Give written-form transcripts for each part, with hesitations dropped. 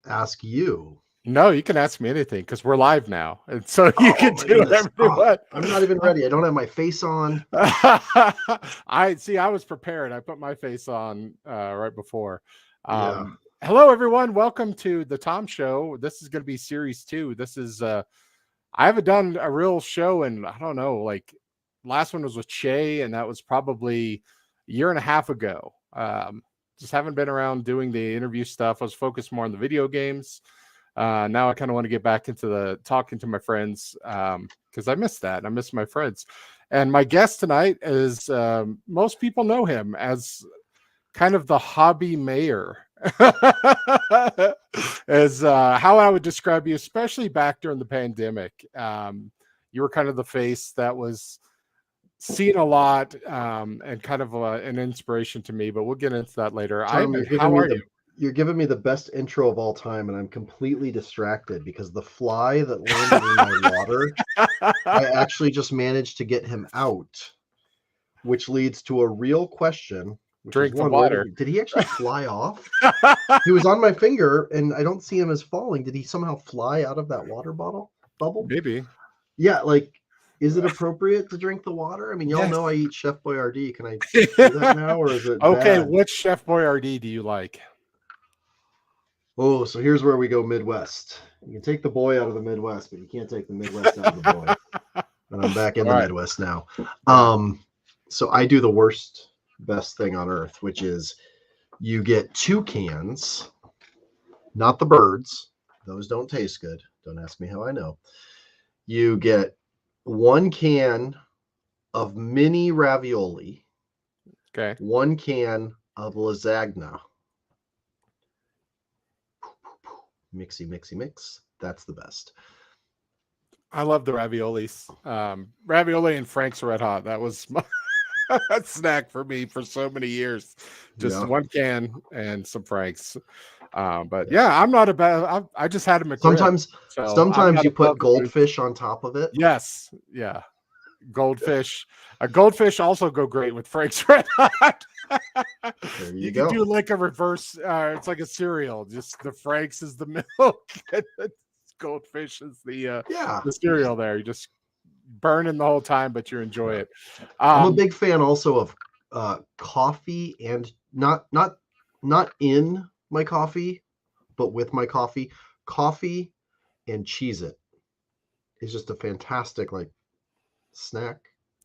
ask you. No, you can ask me anything because we're live now, and so you Oh can my do goodness. whatever you want. I'm not even ready. I don't have my face on. I see. I was prepared. I put my face on right before. Yeah. Hello, everyone. Welcome to the Tom Show. This is going to be series 2. This is. I haven't done a real show in, I don't know. Like last one was with Shay, and that was probably a year and a half ago. Just haven't been around doing the interview stuff. I was focused more on the video games. Now I kind of want to get back into the talking to my friends because I miss that. I miss my friends. And my guest tonight is most people know him as kind of the hobby mayor, as how I would describe you, especially back during the pandemic. You were kind of the face that was seen a lot and kind of an inspiration to me, but we'll get into that later. Tom, Ivan, how are you? you're giving me the best intro of all time, and I'm completely distracted because the fly that landed in my water, I actually just managed to get him out, which leads to a real question, which Drink is the one, water. did he actually fly off? He was on my finger, and I don't see him as falling. Did he somehow fly out of that water bubble? Maybe. Yeah, like, is it appropriate to drink the water? I mean, y'all Yes. know I eat Chef Boyardee. Can I do that now, or is it Okay, bad? which Chef Boyardee do you like? Oh, so here's where we go Midwest. You can take the boy out of the Midwest, but you can't take the Midwest out of the boy. And I'm back in the Midwest now. So I do the worst, best thing on earth, which is you get 2 cans, not the birds. Those don't taste good. Don't ask me how I know. You get 1 can of mini ravioli. Okay. 1 can of lasagna. Mixy, mixy, mix. That's the best. I love the raviolis. Ravioli and Frank's Red Hot. That was my snack for me for so many years. Just 1 can and some Frank's. But yeah, I'm not about. I just had a McRib. Sometimes you put goldfish on top of it. Yes, yeah, goldfish. Goldfish also go great with Frank's Red Hot. There you go. can do like a reverse. It's like a cereal. Just the Frank's is the milk, and the goldfish is the cereal. There, you just burning the whole time, but you enjoy it. I'm a big fan also of coffee, and not in my coffee, but with my coffee. Coffee and Cheez-It is just a fantastic snack.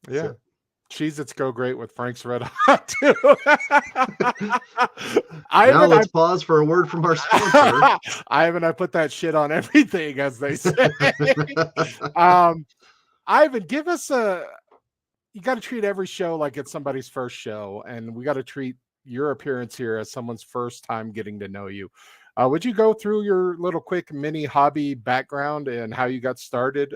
Yeah. Cheez-Its go great with Frank's Red Hot too. Now let's pause for a word from our sponsor. Ivan, I put that shit on everything, as they say. Ivan, give us you got to treat every show like it's somebody's first show, and we got to treat your appearance here as someone's first time getting to know you. Would you go through your little quick mini hobby background and how you got started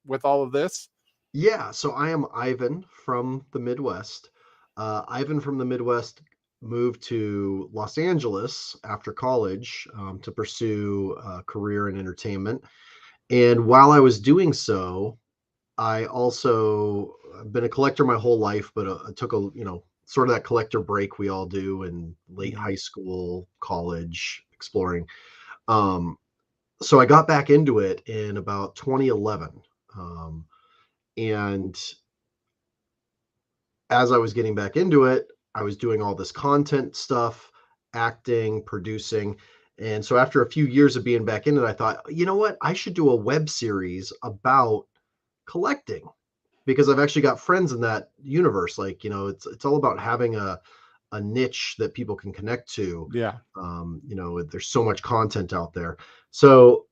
with all of this? Yeah, so I am Ivan from the Midwest. Ivan from the Midwest moved to Los Angeles after college to pursue a career in entertainment. And while I was doing so, I also been a collector my whole life, but I took a, sort of that collector break we all do in late high school, college, exploring. So I got back into it in about 2011. And as I was getting back into it, I was doing all this content stuff, acting, producing. And so after a few years of being back in it, I thought, you know what? I should do a web series about collecting, because I've actually got friends in that universe. Like, it's all about having a niche that people can connect to. Yeah. There's so much content out there. So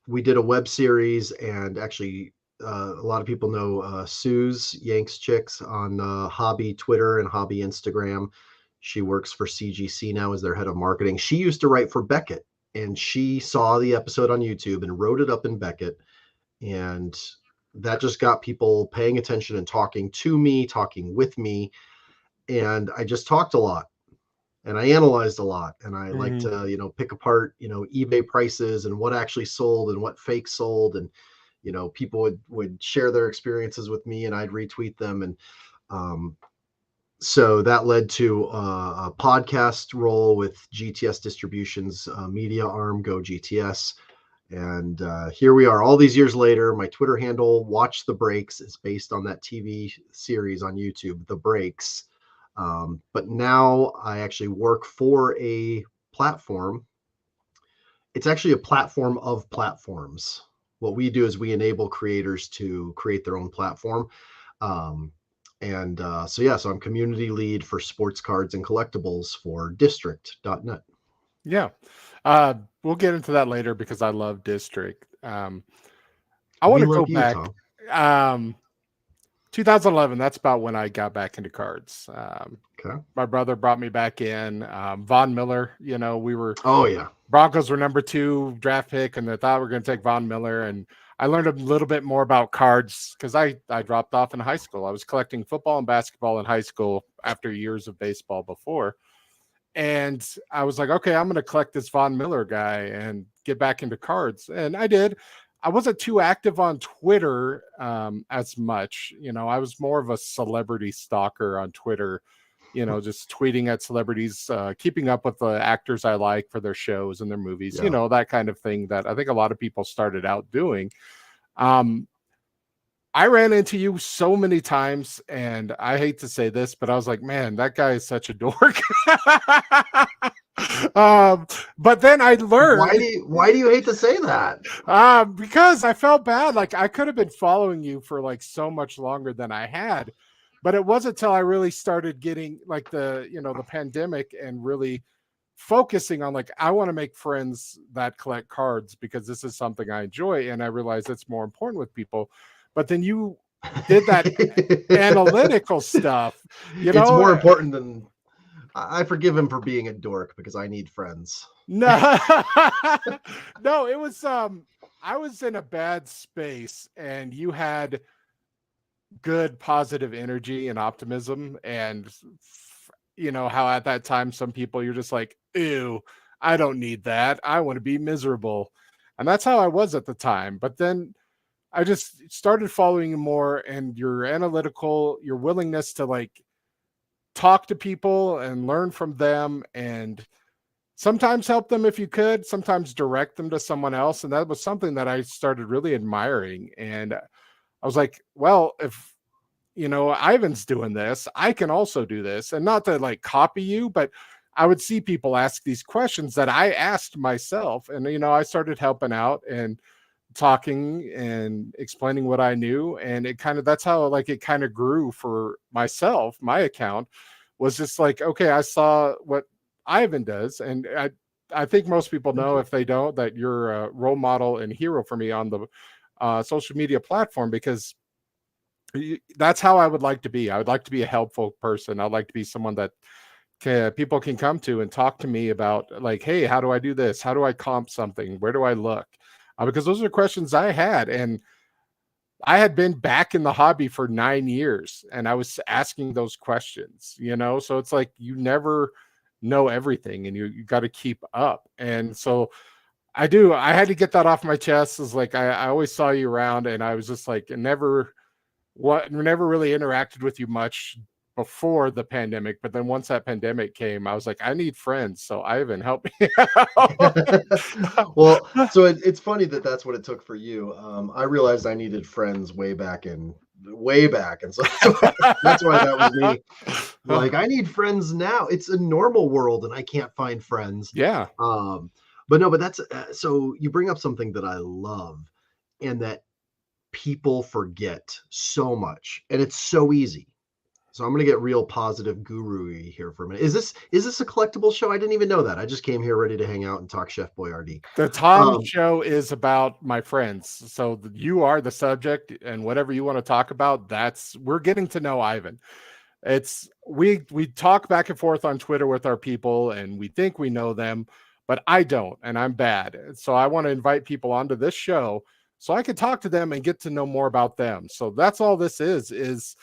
we did a web series, and actually a lot of people know Suze Yanks Chicks on Hobby Twitter and Hobby Instagram. She works for CGC now as their head of marketing. She used to write for Beckett, and she saw the episode on YouTube and wrote it up in Beckett. And that just got people paying attention and talking to me, talking with me. And I just talked a lot, and I analyzed a lot, and I like to, pick apart, eBay prices and what actually sold and what fake sold. And, people would share their experiences with me, and I'd retweet them. And So that led to a podcast role with GTS Distribution's media arm, Go GTS. And here we are all these years later. My Twitter handle, Watch the Breaks, is based on that TV series on YouTube, The Breaks. But now I actually work for a platform. It's actually a platform of platforms. What we do is we enable creators to create their own platform. So I'm community lead for sports cards and collectibles for district.net. Yeah. We'll get into that later because I love District. I want We to go love you, back. Tom. 2011, that's about when I got back into cards. Okay. My brother brought me back in. Von Miller, Oh, yeah. Broncos were number 2 draft pick, and they thought we were going to take Von Miller. And I learned a little bit more about cards because I dropped off in high school. I was collecting football and basketball in high school after years of baseball before. And I was like, okay, I'm going to collect this Von Miller guy and get back into cards. And I did. I wasn't too active on Twitter as much. I was more of a celebrity stalker on Twitter, just tweeting at celebrities, keeping up with the actors I like for their shows and their movies, Yeah. that kind of thing that I think a lot of people started out doing. I ran into you so many times, and I hate to say this, but I was like, man, that guy is such a dork. But then I learned. Why do you hate to say that? Because I felt bad. Like I could have been following you for like so much longer than I had, but it wasn't until I really started getting like the pandemic and really focusing on like, I want to make friends that collect cards because this is something I enjoy. And I realized it's more important with people. But then you did that analytical stuff. It's more important than I forgive him for being a dork because I need friends. No, no, it was I was in a bad space and you had good positive energy and optimism, and how at that time some people you're just like, ew, I don't need that. I want to be miserable. And that's how I was at the time. But then I just started following you more, and your analytical, your willingness to like talk to people and learn from them, and sometimes help them if you could, sometimes direct them to someone else. And that was something that I started really admiring. And I was like, well, if Ivan's doing this, I can also do this. And not to like copy you, but I would see people ask these questions that I asked myself. And I started helping out and talking and explaining what I knew. And that's how like it kind of grew for myself. My account was just like, okay, I saw what Ivan does. And I think most people know, if they don't, that you're a role model and hero for me on the social media platform, because that's how I would like to be. I would like to be a helpful person. I'd like to be someone that people can come to and talk to me about like, hey, how do I do this? How do I comp something? Where do I look? Because those are questions I had, and I had been back in the hobby for 9 years and I was asking those questions, so it's like, you never know everything and you got to keep up. And so I had to get that off my chest. Is like, I always saw you around, and I was just like, never really interacted with you much before the pandemic. But then once that pandemic came, I was like, I need friends. So Ivan, help me out. Well, so it's funny that's what it took for you. I realized I needed friends way back. And so that's why that was me. Like, I need friends now. It's a normal world and I can't find friends. Yeah. But that's so you bring up something that I love and that people forget so much, and it's so easy. So I'm going to get real positive guru-y here for a minute. Is this a collectible show? I didn't even know that. I just came here ready to hang out and talk Chef Boyardee. The Tom show is about my friends. So you are the subject, and whatever you want to talk about, we're getting to know Ivan. We talk back and forth on Twitter with our people, and we think we know them, but I don't, and I'm bad. So I want to invite people onto this show so I can talk to them and get to know more about them. So that's all this is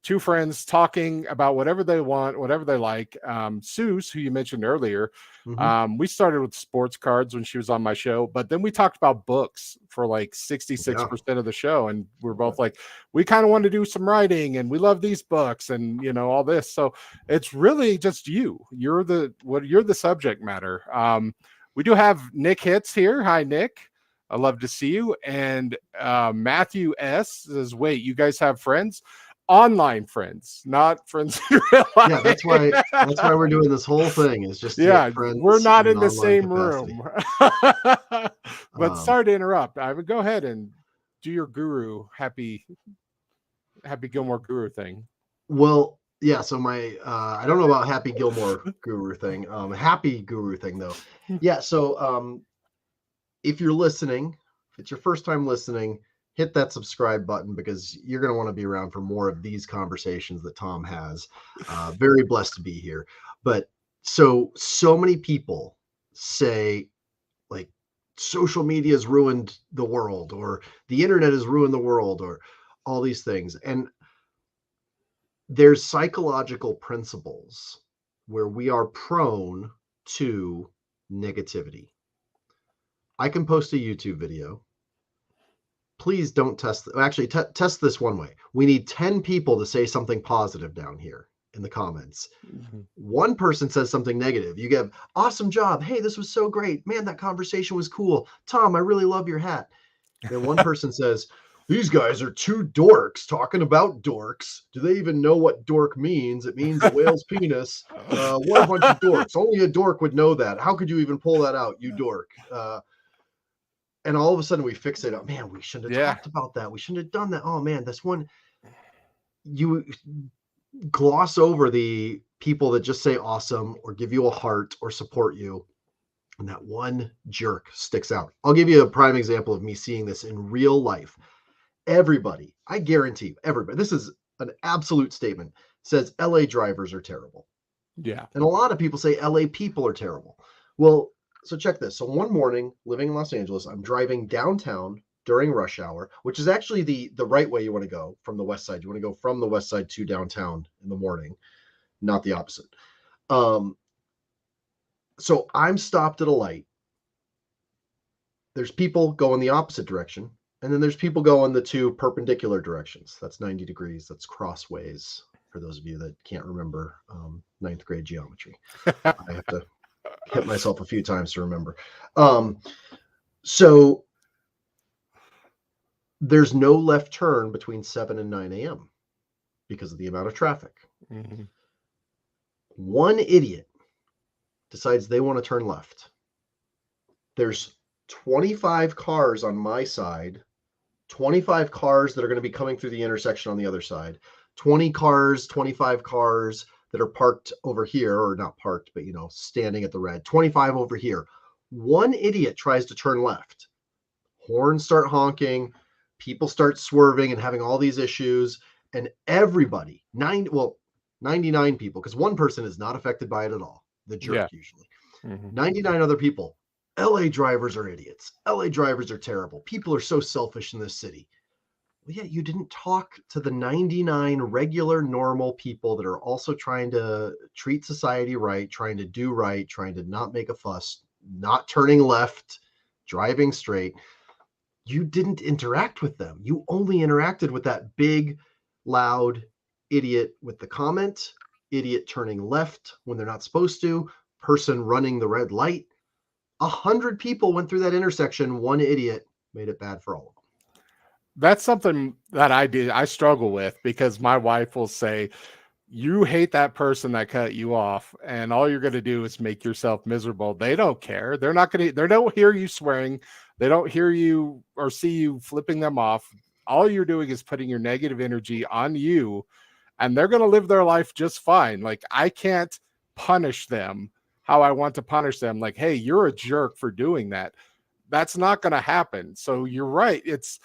two friends talking about whatever they want, whatever they like. Suze, who you mentioned earlier, we started with sports cards when she was on my show, but then we talked about books for like 66% of the show. And we're both like, we kind of want to do some writing and we love these books and, you know, all this. So it's really just you. You're the subject matter. We do have Nick Hitz here. Hi, Nick. I love to see you. And Matthew S says, wait, you guys have friends? Online friends, not friends in real life. Yeah, that's why we're doing this whole thing, is just friends. We're not in the same room. But sorry to interrupt. I would go ahead and do your guru happy Gilmore guru thing. Well, yeah, so my I don't know about Happy Gilmore guru thing. Happy guru thing though. Yeah, so if you're listening, if it's your first time listening, hit that subscribe button because you're going to want to be around for more of these conversations that Tom has. Very blessed to be here. But so many people say like social media has ruined the world, or the internet has ruined the world, or all these things. And there's psychological principles where we are prone to negativity. I can post a YouTube video. Please don't test. Actually, test this one way. We need 10 people to say something positive down here in the comments. One person says something negative. You get, awesome job. Hey, this was so great. Man, that conversation was cool. Tom, I really love your hat. Then one person says, these guys are two dorks talking about dorks. Do they even know what dork means? It means a whale's penis. What a bunch of dorks. Only a dork would know that. How could you even pull that out, you dork? And all of a sudden we fixate on, man, we shouldn't have talked about that. We shouldn't have done that. Oh man, this one, you gloss over the people that just say awesome or give you a heart or support you. And that one jerk sticks out. I'll give you a prime example of me seeing this in real life. Everybody, I guarantee everybody, this is an absolute statement, says LA drivers are terrible. Yeah. And a lot of people say LA people are terrible. Well, so check this. So one morning, living in Los Angeles, I'm driving downtown during rush hour, which is actually the right way you want to go from the west side. You want to go from the west side to downtown in the morning, not the opposite. So I'm stopped at a light. There's people going the opposite direction, and then there's people going the two perpendicular directions. That's 90 degrees. That's crossways, for those of you that can't remember ninth grade geometry. I have to hit myself a few times to remember. So there's no left turn between 7 and 9 a.m. because of the amount of traffic. One idiot decides they want to turn left. There's 25 cars on my side, 25 cars that are going to be coming through the intersection on the other side, 20 cars, 25 cars that are parked over here, or not parked, but, you know, standing at the red, 25 over here. One idiot tries to turn left. Horns start honking, people start swerving and having all these issues, and everybody, 99 people, because one person is not affected by it at all, the jerk usually. 99 other people, LA drivers are idiots. LA drivers are terrible. People are so selfish in this city. Well, yeah, you didn't talk to the 99 regular, normal people that are also trying to treat society right, trying to do right, trying to not make a fuss, not turning left, driving straight. You didn't interact with them. You only interacted with that big, loud idiot with the comment, idiot turning left when they're not supposed to, person running the red light. 100 people went through that intersection. One idiot made it bad for all of them. That's something that I struggle with, because my wife will say, you hate that person that cut you off, and all you're going to do is make yourself miserable. They don't care. They don't hear you swearing. They don't hear you or see you flipping them off. All you're doing is putting your negative energy on you, and they're going to live their life just fine. Like, I can't punish them how I want to punish them. Like, hey, you're a jerk for doing that. That's not going to happen. So you're right. It's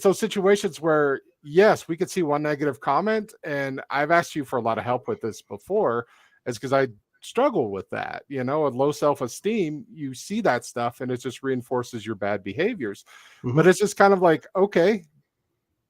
those situations where, yes, we could see one negative comment, and I've asked you for a lot of help with this before, is because I struggle with that, you know, and low self-esteem. You see that stuff and it just reinforces your bad behaviors. But it's just kind of like, okay,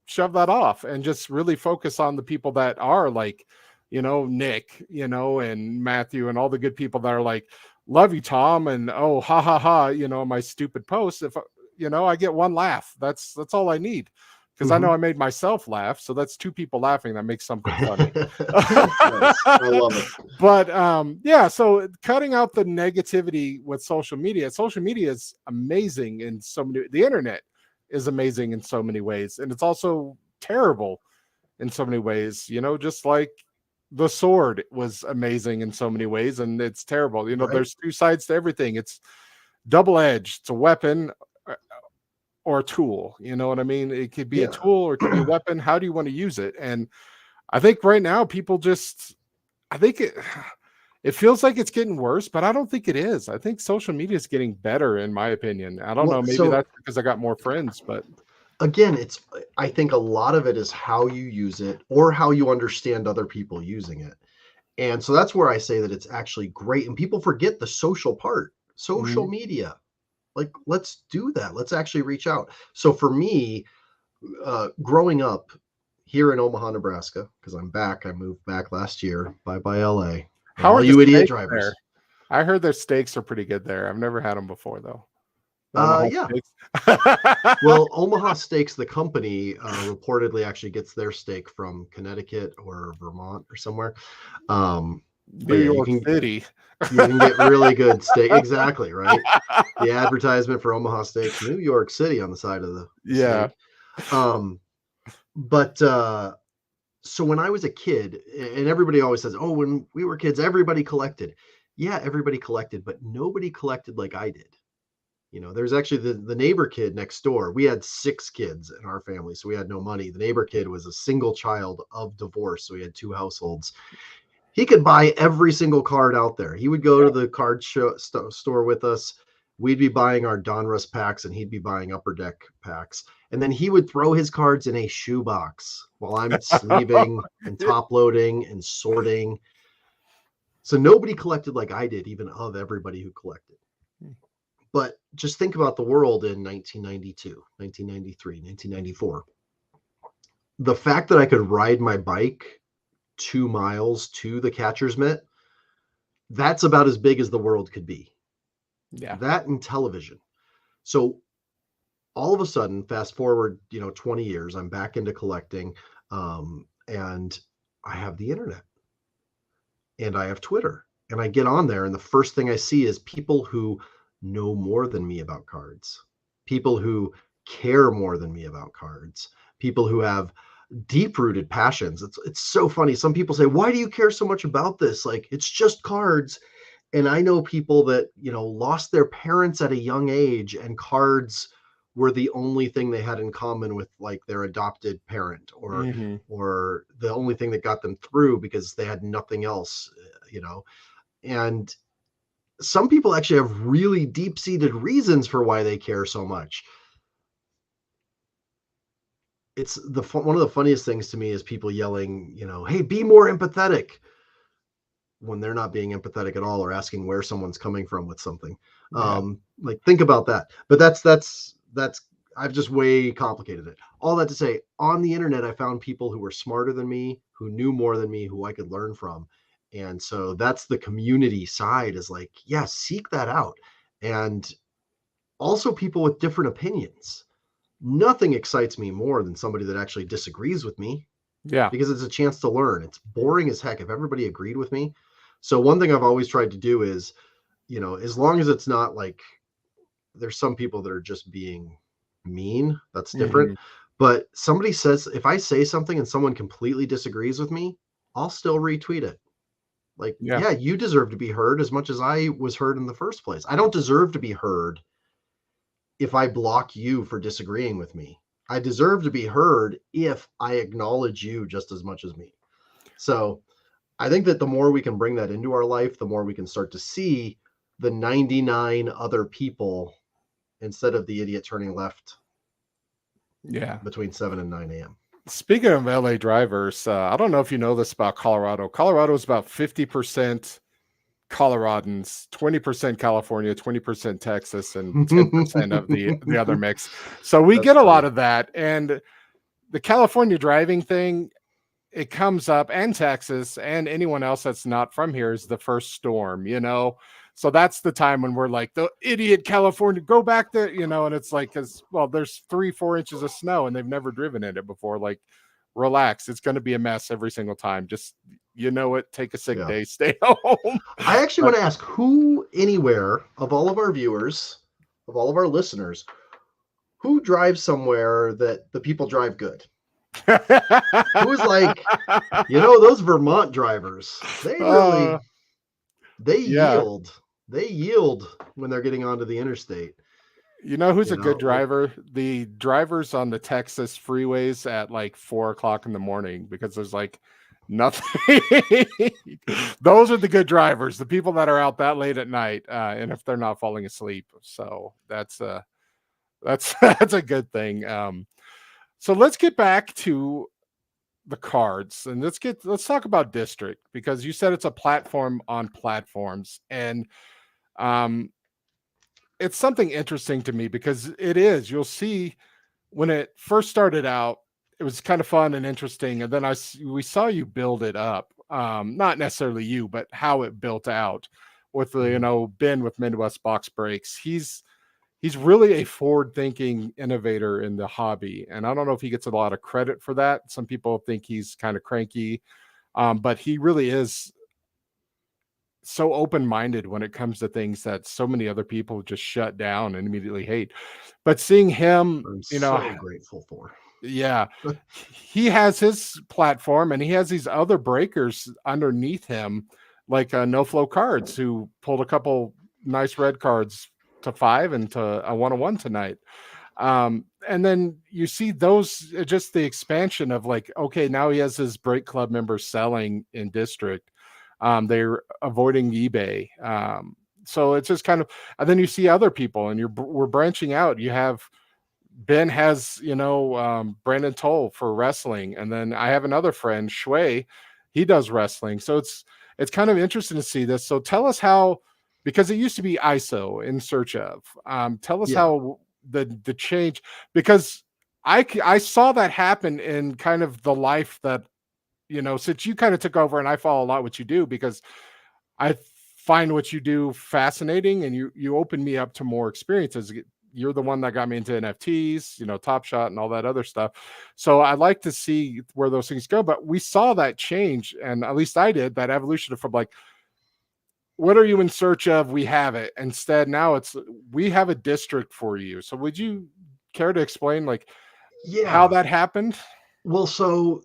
shove that off and just really focus on the people that are like, Nick, and Matthew and all the good people that are like, love you, Tom. And oh, ha ha ha, my stupid post. If I get one laugh, that's all I need. Because I know I made myself laugh. So that's two people laughing. That makes something funny. Nice. I love it. But yeah, so cutting out the negativity with social media is amazing in so many, the internet is amazing in so many ways. And it's also terrible in so many ways, just like the sword was amazing in so many ways. And it's terrible. Right. There's two sides to everything. It's double-edged. It's a weapon or a tool. You know what I mean? It could be a tool or it could be a weapon. How do you want to use it? And I think right now people I think it feels like it's getting worse, but I don't think it is. I think social media is getting better, in my opinion. I don't know. Maybe that's because I got more friends, but again, I think a lot of it is how you use it or how you understand other people using it. And so that's where I say that it's actually great. And people forget the social part, social media. Like, let's do that. Let's actually reach out. So for me, growing up here in Omaha, Nebraska, because I'm back, I moved back last year. Bye-bye LA. How are you idiot drivers? There? I heard their steaks are pretty good there. I've never had them before though. Yeah. Well, Omaha Steaks, the company, reportedly actually gets their steak from Connecticut or Vermont or somewhere. New York City. You can get really good steak. Exactly, right? The advertisement for Omaha Steaks, New York City on the side of the steak. But so when I was a kid, and everybody always says, oh, when we were kids, everybody collected. Yeah, everybody collected, but nobody collected like I did. There's actually the neighbor kid next door. We had 6 kids in our family, so we had no money. The neighbor kid was a single child of divorce, so we had 2 households. He could buy every single card out there. He would go to the card store with us. We'd be buying our Donruss packs, and he'd be buying Upper Deck packs. And then he would throw his cards in a shoebox while I'm sleeving and top loading and sorting. So nobody collected like I did, even of everybody who collected. But just think about the world in 1992, 1993, 1994. The fact that I could ride my bike 2 miles to the catcher's mitt, that's about as big as the world could be. Yeah. That and television. So all of a sudden, fast forward, 20 years, I'm back into collecting, and I have the internet and I have Twitter, and I get on there, and the first thing I see is people who know more than me about cards, people who care more than me about cards, people who have deep-rooted passions. It's so funny. Some people say, why do you care so much about this? Like, it's just cards. And I know people that, lost their parents at a young age, and cards were the only thing they had in common with like their adopted parent, or the only thing that got them through because they had nothing else, and some people actually have really deep-seated reasons for why they care so much. It's one of the funniest things to me is people yelling, hey, be more empathetic, when they're not being empathetic at all, or asking where someone's coming from with something. Like, think about that. But that's I've just way complicated it. All that to say, on the internet, I found people who were smarter than me, who knew more than me, who I could learn from. And so that's the community side, is like, yeah, seek that out. And also people with different opinions. Nothing excites me more than somebody that actually disagrees with me. Yeah. Because it's a chance to learn. It's boring as heck if everybody agreed with me. So one thing I've always tried to do is, as long as it's not like, there's some people that are just being mean, that's different. But somebody says, if I say something and someone completely disagrees with me, I'll still retweet it. Like, yeah, you deserve to be heard as much as I was heard in the first place. I don't deserve to be heard if I block you for disagreeing with me. I deserve to be heard if I acknowledge you just as much as me. So I think that the more we can bring that into our life, the more we can start to see the 99 other people instead of the idiot turning left between 7 and 9 a.m. Speaking of LA drivers, I don't know if you know this about Colorado. Colorado is about 50% Coloradans, 20% California, 20% Texas, and 10% of the other mix. So we get a lot of that. And the California driving thing, it comes up, and Texas and anyone else that's not from here, is the first storm, you know? So that's the time when we're like, the idiot California, go back there, you know? And it's like, because, well, there's 3-4 inches of snow and they've never driven in it before. Like, relax. It's going to be a mess every single time. Just, you know it, take a sick day, stay home. I actually want to ask who anywhere of all of our viewers, of all of our listeners, who drives somewhere that the people drive good? Who's like, you know, those Vermont drivers, they really, they yield when they're getting onto the interstate. You know who's a good driver? The drivers on the Texas freeways at like 4:00 in the morning, because there's like nothing. Those are the good drivers, the people that are out that late at night, and if they're not falling asleep. So that's a good thing. So let's get back to the cards, and let's talk about District, because you said it's a platform on platforms, and it's something interesting to me, because it is. You'll see, when it first started out, it was kind of fun and interesting, and then we saw you build it up. Not necessarily you, but how it built out with the, you know, Ben with Midwest Box Breaks. He's really a forward-thinking innovator in the hobby, and I don't know if he gets a lot of credit for that. Some people think he's kind of cranky, but he really is so open-minded when it comes to things that so many other people just shut down and immediately hate. But seeing him, I'm you know, so grateful for. Yeah, he has his platform, and he has these other breakers underneath him, like No Flow Cards, who pulled a couple nice red cards to 5 and to a 101 tonight. And then you see those, just the expansion of like, okay, now he has his break club members selling in District. They're avoiding eBay. So it's just kind of, and then you see other people, and we're branching out. You have Ben has, you know, Brandon Toll for wrestling, and then I have another friend, Shui. He does wrestling. So it's kind of interesting to see this. So tell us how, because it used to be ISO, In Search Of. Tell us how the change, because I saw that happen in kind of the life that, you know, since you kind of took over, and I follow a lot what you do, because I find what you do fascinating, and you open me up to more experiences. You're the one that got me into NFTs, you know, Top Shot and all that other stuff. So I'd like to see where those things go. But we saw that change, and at least I did, that evolution from like, what are you in search of? We have it. Instead, now it's, we have a District for you. So would you care to explain like how that happened? Well, so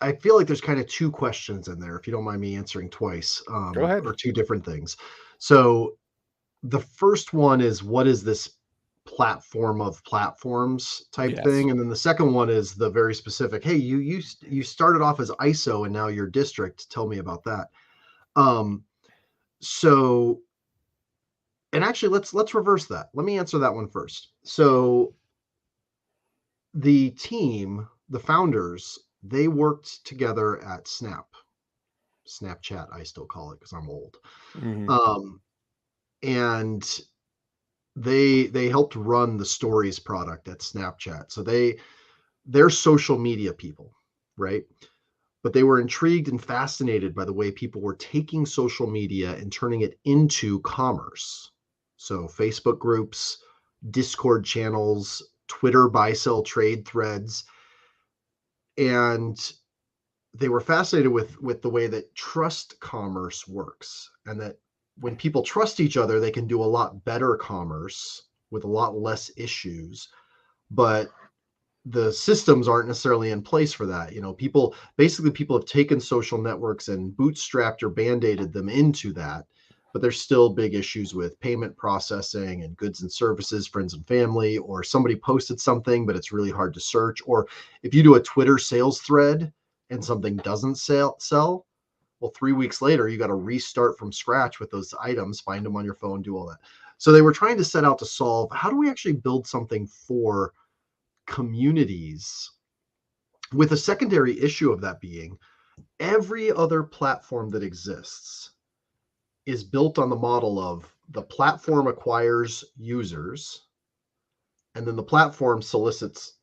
I feel like there's kind of two questions in there, if you don't mind me answering twice. Go ahead. Or two different things. So the first one is, what is this platform of platforms type thing? And then the second one is the very specific, hey, you started off as ISO and now you're District. Tell me about that. So, and actually let's reverse that. Let me answer that one first. So the team, the founders, they worked together at Snapchat, I still call it, because I'm old. And they helped run the Stories product at Snapchat. So they're social media people, right? But they were intrigued and fascinated by the way people were taking social media and turning it into commerce. So Facebook groups, Discord channels, Twitter buy-sell trade threads. And they were fascinated with the way that trust commerce works, and that when people trust each other, they can do a lot better commerce with a lot less issues. But the systems aren't necessarily in place for that. You know, people have taken social networks and bootstrapped or band-aided them into that, but there's still big issues with payment processing and goods and services, friends and family, or somebody posted something, but it's really hard to search. Or if you do a Twitter sales thread and something doesn't sell, well, 3 weeks later, you got to restart from scratch with those items, find them on your phone, do all that. So they were trying to set out to solve, how do we actually build something for communities, with a secondary issue of that being every other platform that exists is built on the model of the platform acquires users, and then the platform solicits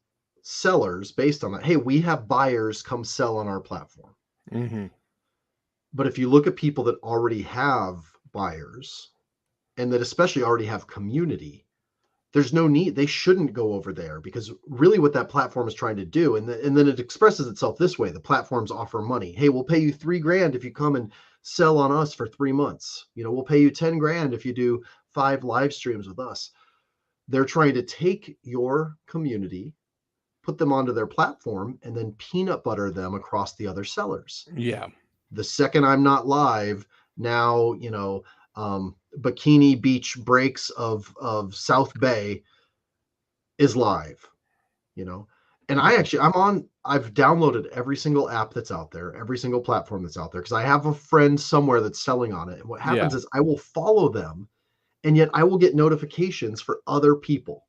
sellers based on that. Hey, we have buyers come sell on our platform. Mm-hmm. But if you look at people that already have buyers and that especially already have community, there's no need. They shouldn't go over there, because really what that platform is trying to do, and then it expresses itself this way: the platforms offer money. Hey, we'll pay you $3,000 if you come and sell on us for 3 months. We'll pay you 10 grand if you do 5 live streams with us. They're trying to take your community, put them onto their platform, and then peanut butter them across the other sellers. Yeah. The second I'm not live, now, Bikini Beach Breaks of South Bay is live, and I've downloaded every single app that's out there, every single platform that's out there, because I have a friend somewhere that's selling on it. And what happens is I will follow them, and yet I will get notifications for other people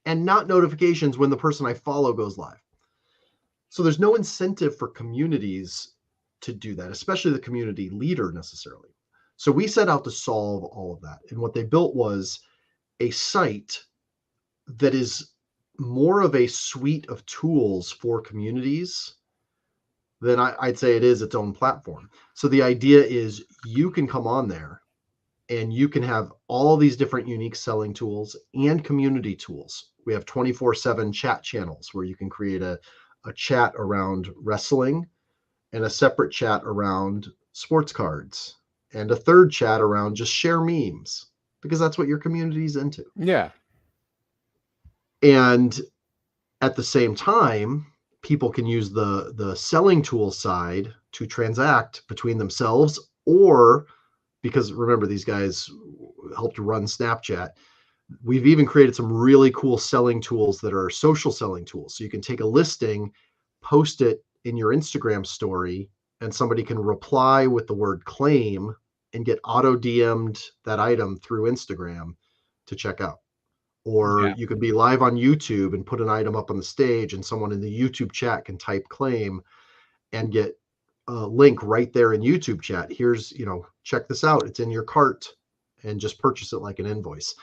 and not notifications when the person I follow goes live. So there's no incentive for communities to do that, especially the community leader necessarily. So we set out to solve all of that. And what they built was a site that is more of a suite of tools for communities than I'd say it is its own platform. So the idea is you can come on there and you can have all these different unique selling tools and community tools. We have 24/7 chat channels where you can create a chat around wrestling, and a separate chat around sports cards, and a third chat around just share memes, because that's what your community is into. Yeah. And at the same time, people can use the selling tool side to transact between themselves, or, because remember, these guys helped run Snapchat, we've even created some really cool selling tools that are social selling tools. So you can take a listing, post it in your Instagram story, and somebody can reply with the word claim and get auto DM'd that item through Instagram to check out. Or you could be live on YouTube and put an item up on the stage, and someone in the YouTube chat can type claim and get a link right there in YouTube chat. Here's, check this out. It's in your cart, and just purchase it like an invoice.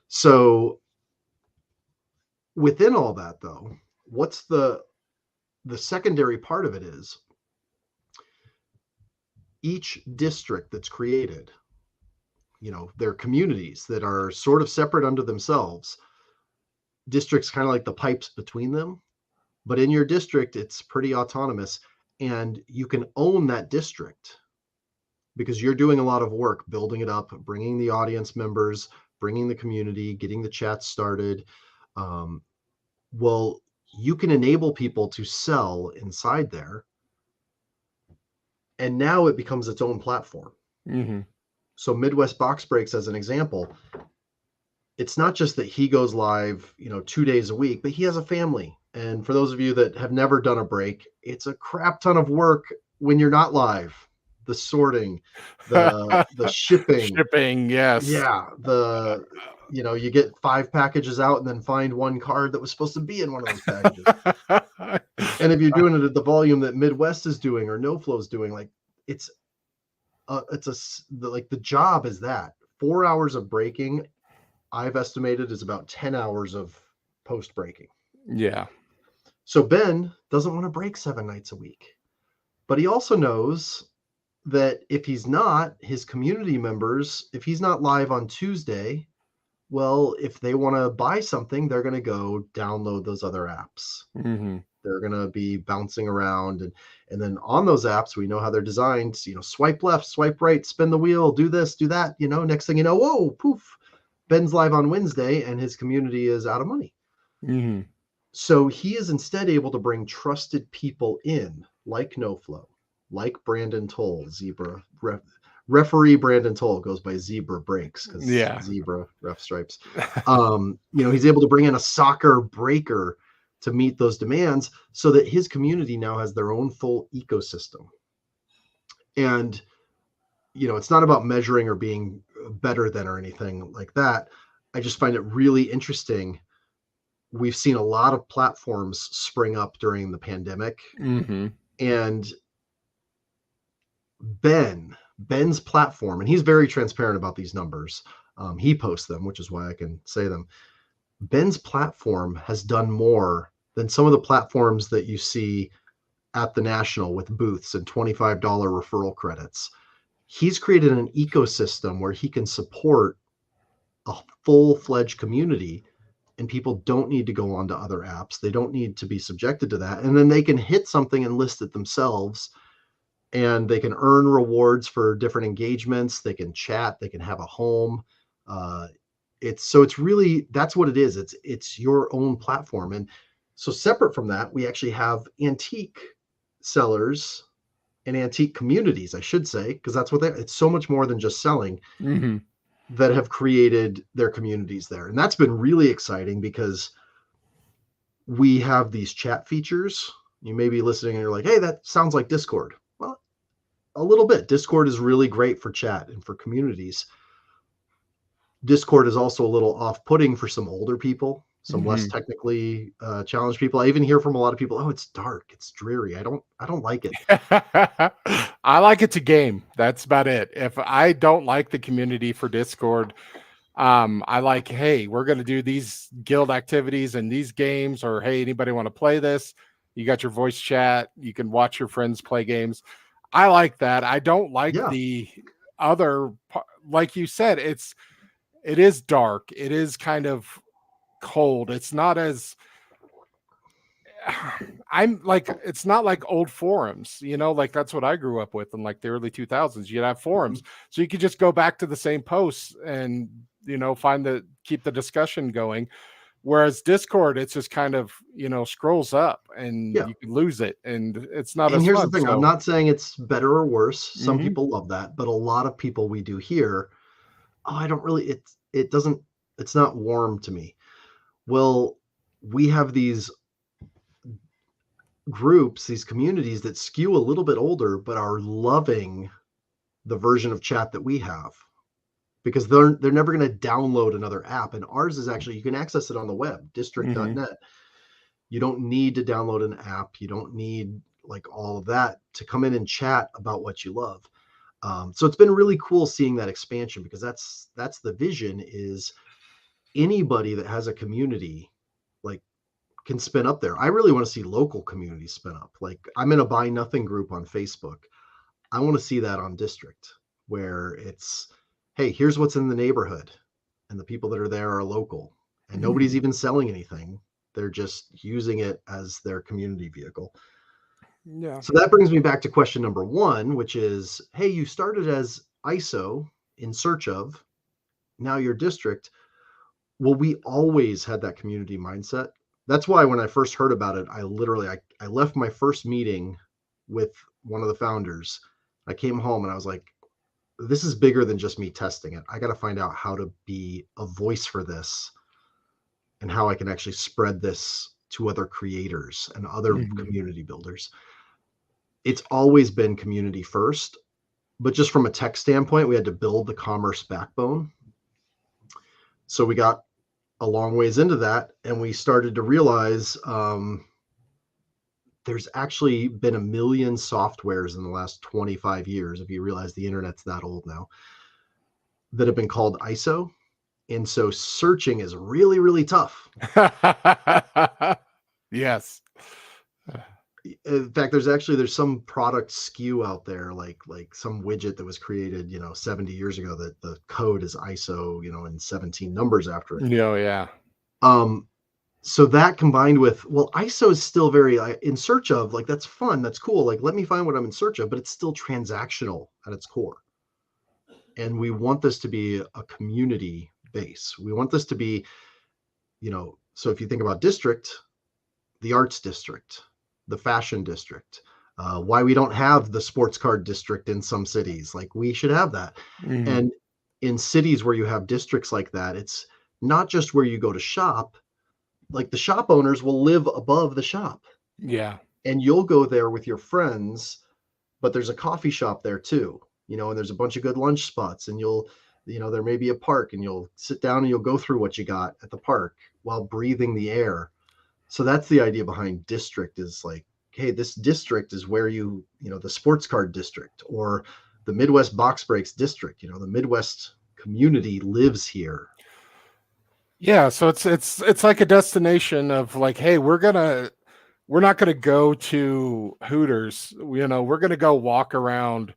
So within all that, though, what's the secondary part of it is each district that's created, their communities that are sort of separate unto themselves. Districts kind of like the pipes between them, but in your district, it's pretty autonomous, and you can own that district because you're doing a lot of work building it up, bringing the audience members, bringing the community, getting the chat started. Well, you can enable people to sell inside there, and now it becomes its own platform. Mm-hmm. So Midwest Box Breaks, as an example, it's not just that he goes live, 2 days a week, but he has a family. And for those of you that have never done a break, it's a crap ton of work when you're not live. The sorting, the shipping. Yes. Yeah. You get 5 packages out and then find one card that was supposed to be in one of those packages. And if you're doing it at the volume that Midwest is doing or NoFlow is doing, like the job is that 4 hours of breaking, I've estimated, is about 10 hours of post breaking. Yeah. So Ben doesn't want to break 7 nights a week, but he also knows that if he's not, his community members, if he's not live on Tuesday, well, if they want to buy something, they're going to go download those other apps. Mm-hmm. They're going to be bouncing around. And then on those apps, we know how they're designed. Swipe left, swipe right, spin the wheel, do this, do that. Next thing you know, whoa, poof, Ben's live on Wednesday and his community is out of money. Mm-hmm. So he is instead able to bring trusted people in, like NoFlow, like Brandon Toll, Zebra. Referee Brandon Toll goes by Zebra Breaks because Zebra ref stripes. He's able to bring in a soccer breaker to meet those demands so that his community now has their own full ecosystem. And, it's not about measuring or being better than or anything like that. I just find it really interesting. We've seen a lot of platforms spring up during the pandemic. Mm-hmm. And Ben's platform, and he's very transparent about these numbers. He posts them, which is why I can say them. Ben's platform has done more than some of the platforms that you see at the National with booths and $25 referral credits. He's created an ecosystem where he can support a full-fledged community, and people don't need to go onto other apps. They don't need to be subjected to that. And then they can hit something and list it themselves, and they can earn rewards for different engagements. They can chat, they can have a home. It's really, that's what it is. It's your own platform. And so separate from that, we actually have antique sellers and antique communities, I should say, because that's what it's so much more than just selling. Mm-hmm. That have created their communities there. And that's been really exciting because we have these chat features. You may be listening and you're like, hey, that sounds like Discord. Well, a little bit. Discord is really great for chat and for communities. Discord is also a little off-putting for some older people, some less technically challenged people. I even hear from a lot of people, oh, it's dark, it's dreary. I don't like it. I like it to game. That's about it. If I don't like the community for Discord, I like, hey, we're going to do these guild activities and these games, or hey, anybody want to play this? You got your voice chat. You can watch your friends play games. I like that. I don't like the other, like you said, it is dark. It is kind of cold. It's not as it's not like old forums, like that's what I grew up with in like the early 2000s. You'd have forums, so you could just go back to the same posts and keep the discussion going. Whereas Discord, it's just kind of scrolls up and you can lose it, and it's not. And as here's fun, the thing: so. I'm not saying it's better or worse. Some people love that, but a lot of people we do hear, oh, I don't really. It's not warm to me. Well, we have these groups, these communities that skew a little bit older, but are loving the version of chat that we have, because they're never going to download another app. And ours is actually, you can access it on the web, district.net. You don't need to download an app. You don't need like all of that to come in and chat about what you love. So it's been really cool seeing that expansion, because that's the vision, is anybody that has a community like can spin up there. I really want to see local communities spin up. Like, I'm in a Buy Nothing group on Facebook. I want to see that on District, where it's, hey, here's what's in the neighborhood, and the people that are there are local, and nobody's even selling anything. They're just using it as their community vehicle. Yeah. So that brings me back to question number one, which is, hey, you started as ISO, in search of, now your District. Well, we always had that community mindset. That's why when I first heard about it, I left my first meeting with one of the founders. I came home and I was like, this is bigger than just me testing it. I got to find out how to be a voice for this, and how I can actually spread this to other creators and other community builders. It's always been community first, but just from a tech standpoint, we had to build the commerce backbone. So we got a long ways into that, and we started to realize there's actually been 1 million softwares in the last 25 years, if you realize the internet's that old now, that have been called ISO. And so searching is really, really tough. Yes. In fact, there's some product SKU out there, like some widget that was created, 70 years ago, that the code is ISO, and 17 numbers after it. Yeah. So that combined with, well, ISO is still very in search of, like, that's fun, that's cool. Like, let me find what I'm in search of, but it's still transactional at its core. And we want this to be a community base. We want this to be, so if you think about District, the arts district, the fashion district, why we don't have the sports card district in some cities, like we should have that. And in cities where you have districts like that, it's not just where you go to shop. Like, the shop owners will live above the shop. Yeah. And you'll go there with your friends, but there's a coffee shop there too, and there's a bunch of good lunch spots, and there may be a park, and you'll sit down and you'll go through what you got at the park while breathing the air. So that's the idea behind District, is like, hey, this district is where the sports card district, or the Midwest box breaks district, the Midwest community lives here. Yeah, so it's like a destination of like, hey, we're not gonna go to Hooters. We're gonna go walk around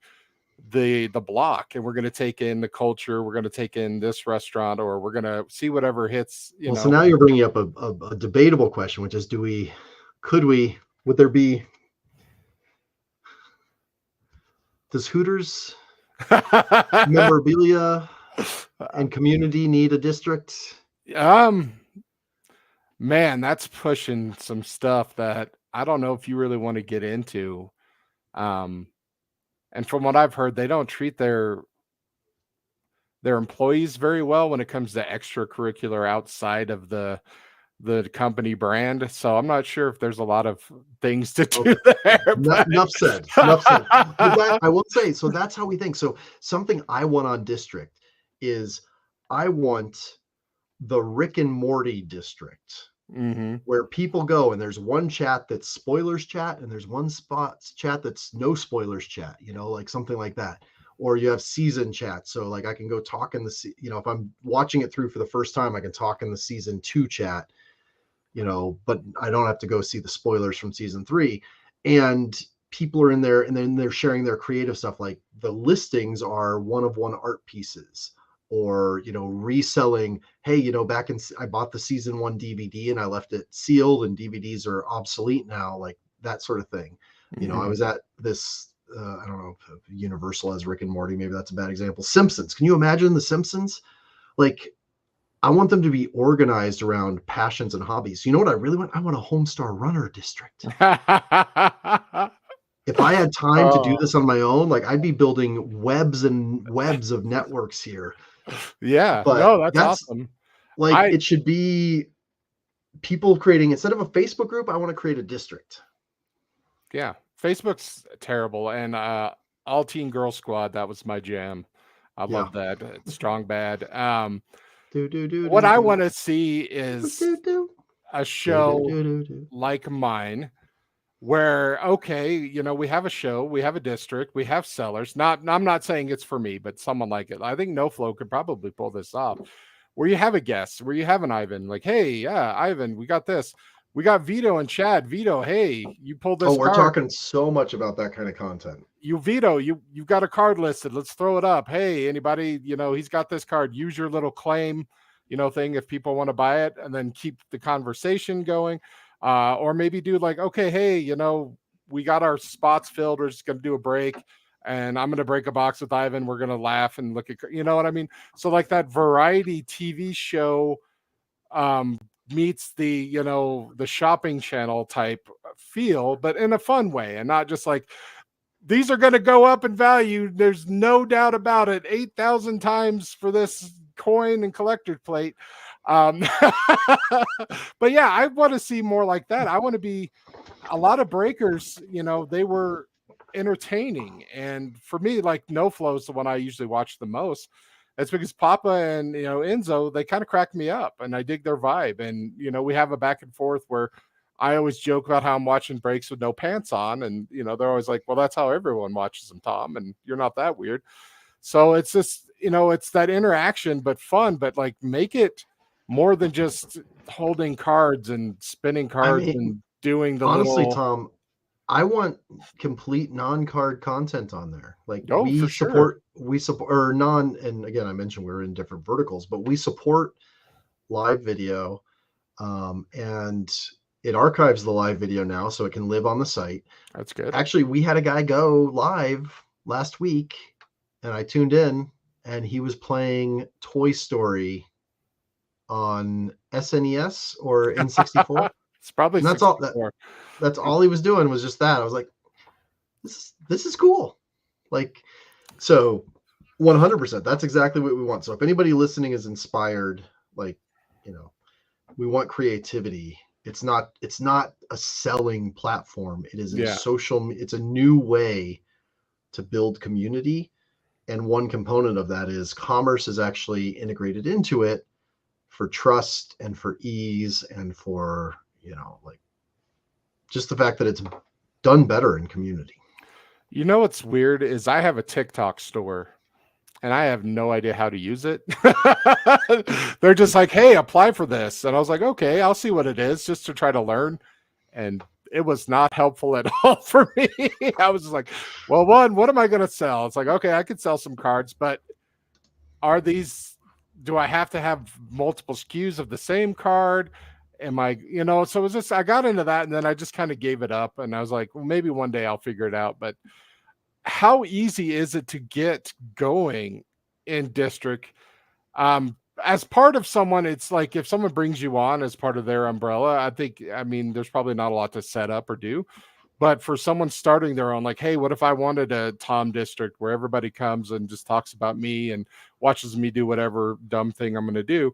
the block, and we're gonna take in the culture. We're gonna take in this restaurant, or we're gonna see whatever hits. Well, so now you're bringing up a debatable question, which is, would there be, does Hooters memorabilia and community need a district? Man, that's pushing some stuff that I don't know if you really want to get into. Um, and from what I've heard, they don't treat their employees very well when it comes to extracurricular outside of the company brand. So I'm not sure if there's a lot of things to do there. Enough said. Enough said. But I will say, so that's how we think. So something I want on district is I want the Rick and Morty district, where people go and there's one chat that's spoilers chat and there's one chat that's no spoilers chat, like something like that. Or you have season chat. So like I can go talk in if I'm watching it through for the first time, I can talk in the season 2 chat, but I don't have to go see the spoilers from season 3. And people are in there and then they're sharing their creative stuff. Like the listings are one of one art pieces, or reselling, hey, I bought the season 1 DVD and I left it sealed and DVDs are obsolete now, like that sort of thing. I was at this I don't know if Universal has Rick and Morty, maybe that's a bad example. Simpsons, can you imagine the Simpsons? Like, I want them to be organized around passions and hobbies. You know what I really want? I want a Homestar Runner district. If I had time to do this on my own, like I'd be building webs and webs of networks here. Yeah, but no, that's awesome. Like it should be people creating, instead of a Facebook group, I want to create a district. Yeah, Facebook's terrible, and All Teen Girl Squad, that was my jam. I love that. Strong Bad. What I want to see is a show like mine where, okay, we have a show, we have a district, we have sellers. I'm not saying it's for me, but someone like it. I think NoFlow could probably pull this off, where you have a guest, where you have an Ivan, like, hey, yeah, Ivan, we got this. We got Vito and Chad. Vito, hey, you pulled this. Oh, we're talking so much about that kind of content. Vito, you've got a card listed. Let's throw it up. Hey, anybody, he's got this card. Use your little claim, thing if people want to buy it, and then keep the conversation going. Or maybe do like, okay, hey, we got our spots filled. We're just going to do a break, and I'm going to break a box with Ivan. We're going to laugh and look at, you know what I mean? So like that variety TV show meets the, the shopping channel type feel, but in a fun way, and not just like, these are going to go up in value. There's no doubt about it. 8,000 times for this coin and collector plate. But yeah, I want to see more like that. I want to be a lot of breakers, they were entertaining. And for me, like NoFlow is the one I usually watch the most. That's because Papa and, Enzo, they kind of crack me up and I dig their vibe. And, we have a back and forth where I always joke about how I'm watching breaks with no pants on. And, they're always like, well, that's how everyone watches them, Tom. And you're not that weird. So it's just, it's that interaction, but fun, but like make it more than just holding cards and spinning cards and doing the honestly, Tom, I want complete non-card content on there. Like we support or non, and again, I mentioned we're in different verticals, but we support live video. And it archives the live video now so it can live on the site. That's good. Actually, we had a guy go live last week and I tuned in and he was playing Toy Story on SNES or N64. It's probably that's all that's all he was doing was just that. I was like, this is cool. Like, so 100%, that's exactly what we want. So if anybody listening is inspired, like, we want creativity. It's not a selling platform. It is a social, it's a new way to build community. And one component of that is commerce is actually integrated into it for trust and for ease and for, like just the fact that it's done better in community. What's weird is I have a TikTok store and I have no idea how to use it. They're just like, "Hey, apply for this," and I was like, "Okay, I'll see what it is," just to try to learn. And it was not helpful at all for me. I was just like, "Well, one, what am I going to sell?" It's like, okay, I could sell some cards, but are these? Do I have to have multiple SKUs of the same card? Am I, So it was just I got into that, and then I just kind of gave it up, and I was like, well, maybe one day I'll figure it out, but how easy is it to get going in district? As part of someone, it's like if someone brings you on as part of their umbrella, I mean, there's probably not a lot to set up or do. But for someone starting their own, like, hey, what if I wanted a Tom district where everybody comes and just talks about me and watches me do whatever dumb thing I'm going to do?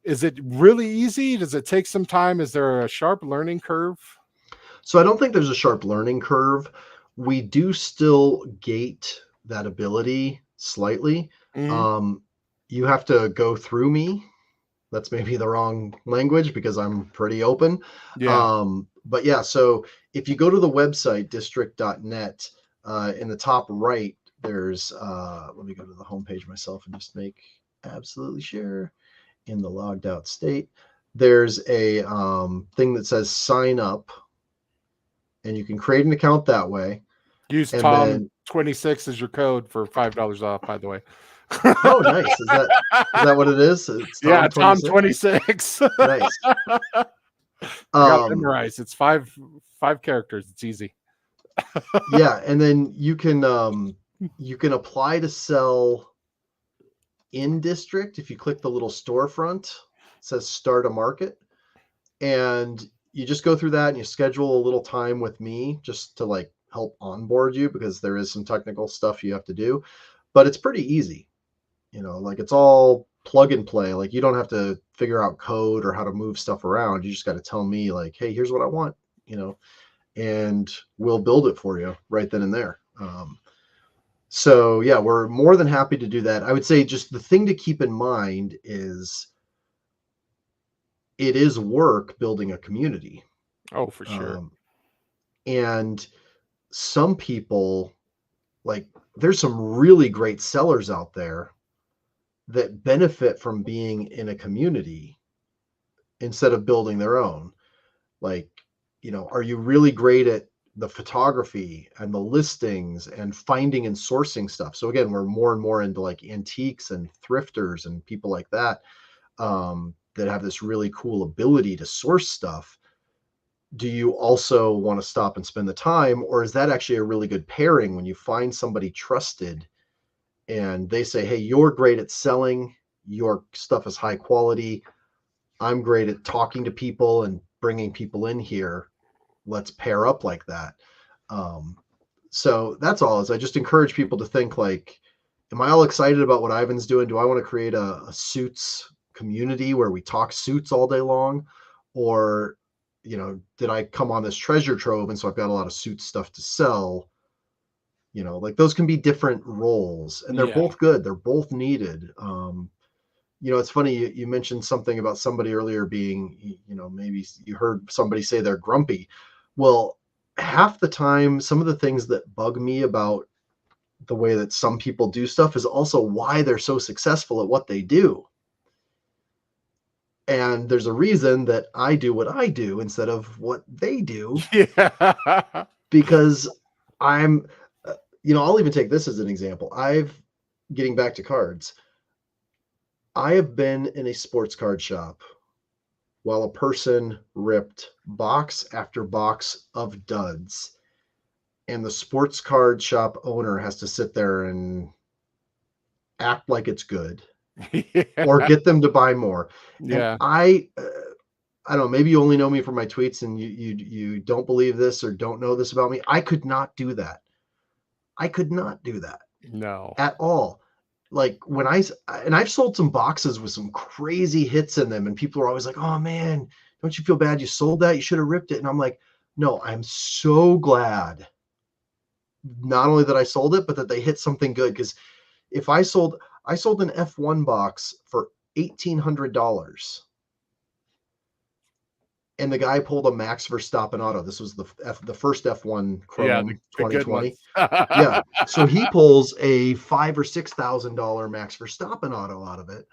Is it really easy? Does it take some time? Is there a sharp learning curve? So I don't think there's a sharp learning curve. We do still gate that ability slightly. Mm-hmm. You have to go through me. That's maybe the wrong language because I'm pretty open. Yeah. But yeah, so if you go to the website district.net, in the top right, there's let me go to the homepage myself and just make absolutely sure in the logged out state. There's a thing that says sign up, and you can create an account that way. Use And then Tom26 as your code for $5 off, by the way. oh, nice. Is that what it is? It's Yeah, Tom 26. Nice. I got it memorized. It's five characters. It's easy. Yeah, and then you can apply to sell in district. If you click the little storefront, it says start a market, and you just go through that and you schedule a little time with me just to like help onboard you, because there is some technical stuff you have to do, but it's pretty easy. Like it's all plug and play. Like you don't have to figure out code or how to move stuff around. You just got to tell me like, hey, here's what I want, and we'll build it for you right then and there. So yeah, we're more than happy to do that. I would say just the thing to keep in mind is it is work building a community. Oh, for sure. And some people, like, there's some really great sellers out there that benefit from being in a community instead of building their own. Like, are you really great at the photography and the listings and finding and sourcing stuff? So again, we're more and more into like antiques and thrifters and people like that, that have this really cool ability to source stuff. Do you also want to stop and spend the time, or is that actually a really good pairing when you find somebody trusted and they say, hey, you're great at selling, your stuff is high quality, I'm great at talking to people and bringing people in here, let's pair up like that. So that's all. Is I just encourage people to think like, am I all excited about what Ivan's doing? Do I want to create a suits community where we talk suits all day long? Or, did I come on this treasure trove and so I've got a lot of suit stuff to sell? Like those can be different roles, and they're both good. They're both needed. It's funny, you mentioned something about somebody earlier being, maybe you heard somebody say they're grumpy. Well, half the time, some of the things that bug me about the way that some people do stuff is also why they're so successful at what they do. And there's a reason that I do what I do instead of what they do. Yeah. Because I'm, I'll even take this as an example. Getting back to cards, I have been in a sports card shop while a person ripped box after box of duds, and the sports card shop owner has to sit there and act like it's good, or get them to buy more. And Yeah. I don't know, maybe you only know me from my tweets and you don't believe this or don't know this about me. I could not do that. I could not do that. No. At all. Like I've sold some boxes with some crazy hits in them, and people are always like, oh man, don't you feel bad you sold that? You should have ripped it. And I'm like, no, I'm so glad not only that I sold it, but that they hit something good. Because if I sold an F1 box for $1,800, and the guy pulled a Max Verstappen auto. This was the first F1 Yeah, Chrome the good 2020. ones. Yeah. So he pulls a $5,000 or $6,000 Max Verstappen auto out of it.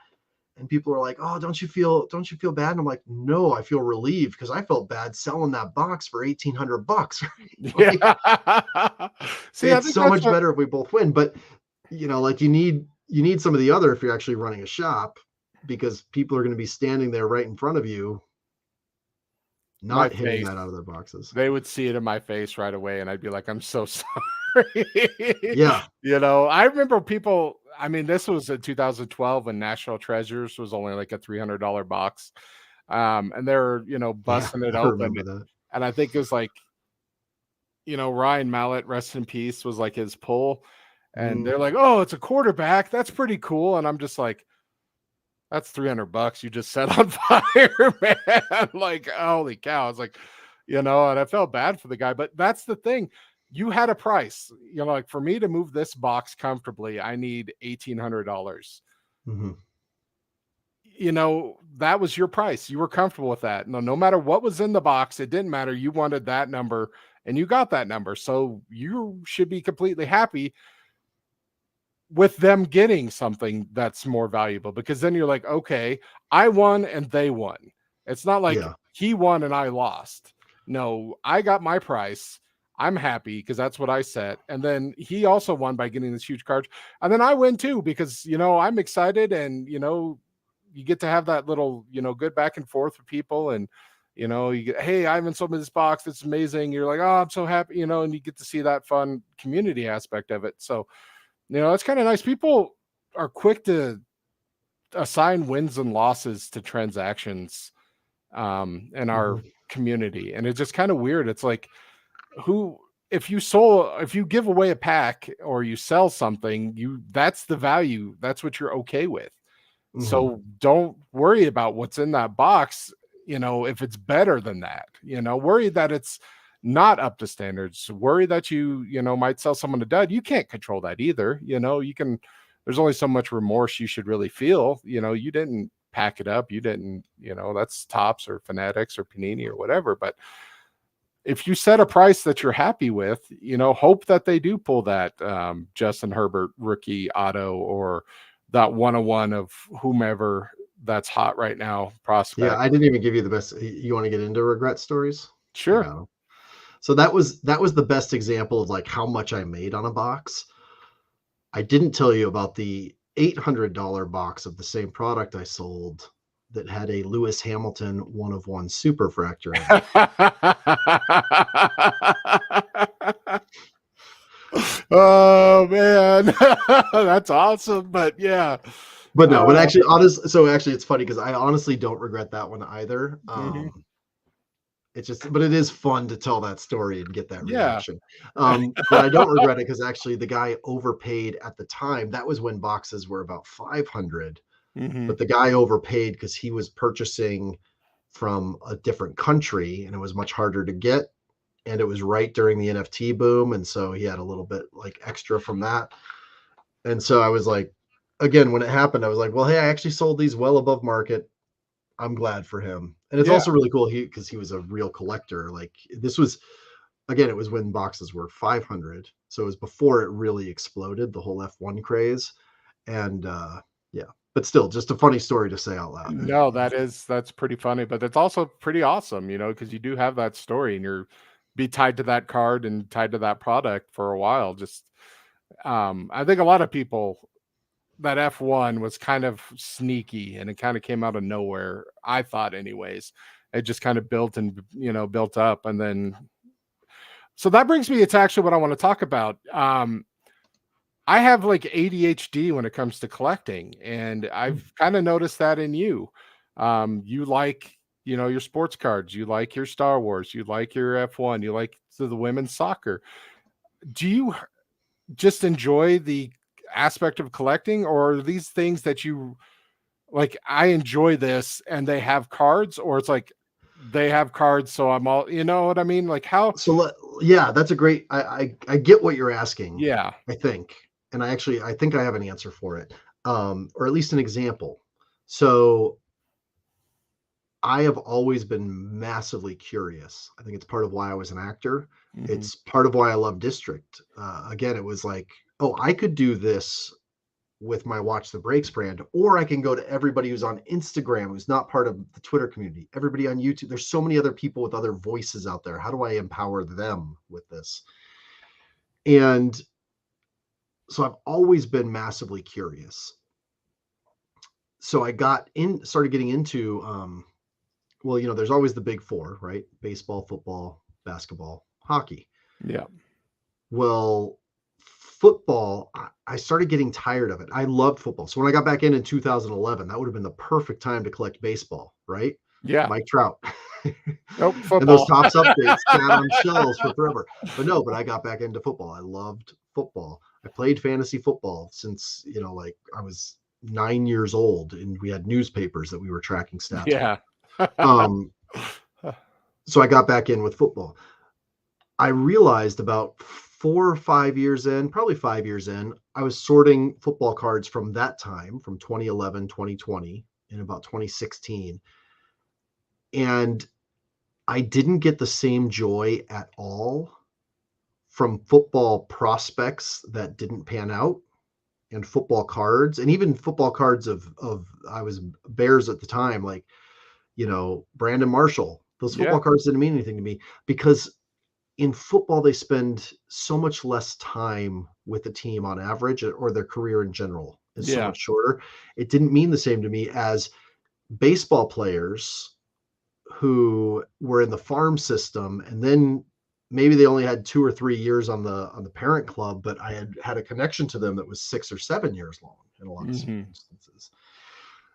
And people are like, "Oh, don't you feel bad?" And I'm like, "No, I feel relieved because I felt bad selling that box for $1,800." Like, Yeah. See, I it's think so that's much what better if we both win. But like you need some of the other if you're actually running a shop, because people are going to be standing there right in front of you, my not hitting face. that out of their boxes. They would see it in my face right away, and I'd be like, "I'm so sorry." Yeah. I remember people. I mean, this was in 2012 when National Treasures was only like a $300 box, and they're Yeah. busting it I open, remember that. and I think it was like Ryan Mallett, rest in peace, was like his pull, and Mm, they're like, "Oh, it's a quarterback. That's pretty cool," and I'm just like, that's $300 you just set on fire, man. Like, holy cow. I was like, and I felt bad for the guy. But that's the thing. You had a price. Like for me to move this box comfortably, I need $1,800. mhm. That was your price. You were comfortable with that. No matter what was in the box, it didn't matter. You wanted that number and you got that number. So you should be completely happy with them getting something that's more valuable, because then you're like, okay, I won and they won. It's not like Yeah. he won and I lost. No, I got my price. I'm happy because that's what I set. And then he also won by getting this huge card. And then I win too because, I'm excited, and, you get to have that little, good back and forth with people. And, you get, hey, Ivan sold me this box. It's amazing. You're like, oh, I'm so happy, and you get to see that fun community aspect of it. So, it's kind of nice. People are quick to assign wins and losses to transactions in our Mhm. community. And it's just kind of weird. It's like, if you give away a pack or you sell something, that's the value. That's what you're okay with. Mhm. So don't worry about what's in that box, if it's better than that, worry that it's not up to standards, worry that might sell someone a dud. You can't control that either. There's only so much remorse you should really feel. You didn't pack it up. You didn't, that's Topps or Fanatics or Panini or whatever. But if you set a price that you're happy with, hope that they do pull that Justin Herbert rookie auto, or that 101 of whomever that's hot right now, Yeah, prospect. I didn't even give you the best. You want to get into regret stories? I Sure. got 'em. So that was the best example of like how much I made on a box. I didn't tell you about the $800 box of the same product I sold that had a Lewis Hamilton 1 of 1 superfractor in it. Oh man, that's awesome. But yeah. But no, but uh, actually it's funny because I honestly don't regret that one either. mhm. It's just, but it is fun to tell that story and get that Yeah. reaction. But I don't regret it because actually the guy overpaid at the time. That was when boxes were about 500, Hmm. but the guy overpaid because he was purchasing from a different country and it was much harder to get. And it was right during the NFT boom. And so he had a little bit like extra from that. And so I was like, again, when it happened, I was like, well, hey, I actually sold these well above market. I'm glad for him. And it's Yeah. also really cool because he was a real collector. Like this was, again, it was when boxes were 500. So it was before it really exploded, the whole F1 craze. And yeah, but still just a funny story to say out loud. No, that's pretty funny, but it's also pretty awesome, because you do have that story and you're be tied to that card and tied to that product for a while. Just I think a lot of people, that F1 was kind of sneaky and it kind of came out of nowhere. I thought anyways. It just kind of built and built up, and then so that brings me to actually what I want to talk about. I have like ADHD when it comes to collecting, and I've kind of noticed that in you. You like, your sports cards, you like your Star Wars, you like your F1, you like the women's soccer. Do you just enjoy the aspect of collecting, or are these things that you like, I enjoy this and they have cards, or it's like they have cards, so I'm all, you know what I mean? Like how, So yeah, that's a great. I get what you're asking. yeah. I think, and I think I have an answer for it, or at least an example. So I have always been massively curious. I think it's part of why I was an actor. Mm-hmm. It's part of why I love District. Again, it was like, oh, I could do this with my Watch the Breaks brand, or I can go to everybody who's on Instagram who's not part of the Twitter community, everybody on YouTube. There's so many other people with other voices out there. How do I empower them with this? And so I've always been massively curious. So I started getting into, well, there's always the big four, right? Baseball, football, basketball, hockey. Yeah. Well, football, I started getting tired of it. I loved football. So when I got back in 2011, that would have been the perfect time to collect baseball, right? Yeah. Mike Trout. Nope, football. And those Topps updates sat on shelves for forever. But I got back into football. I loved football. I played fantasy football since, like I was 9 years old, and we had newspapers that we were tracking stats. Yeah. So I got back in with football. I realized about 4 or 5 years in, probably 5 years in, I was sorting football cards from that time, from 2011, 2020, and about 2016. And I didn't get the same joy at all from football prospects that didn't pan out, and football cards, and even football cards of I was Bears at the time, like, Brandon Marshall. Those football cards didn't mean anything to me, because in football, they spend so much less time with the team on average, or their career in general is so much shorter. It didn't mean the same to me as baseball players who were in the farm system, and then maybe they only had 2 or 3 years on the parent club, but I had a connection to them that was 6 or 7 years long in a lot of instances.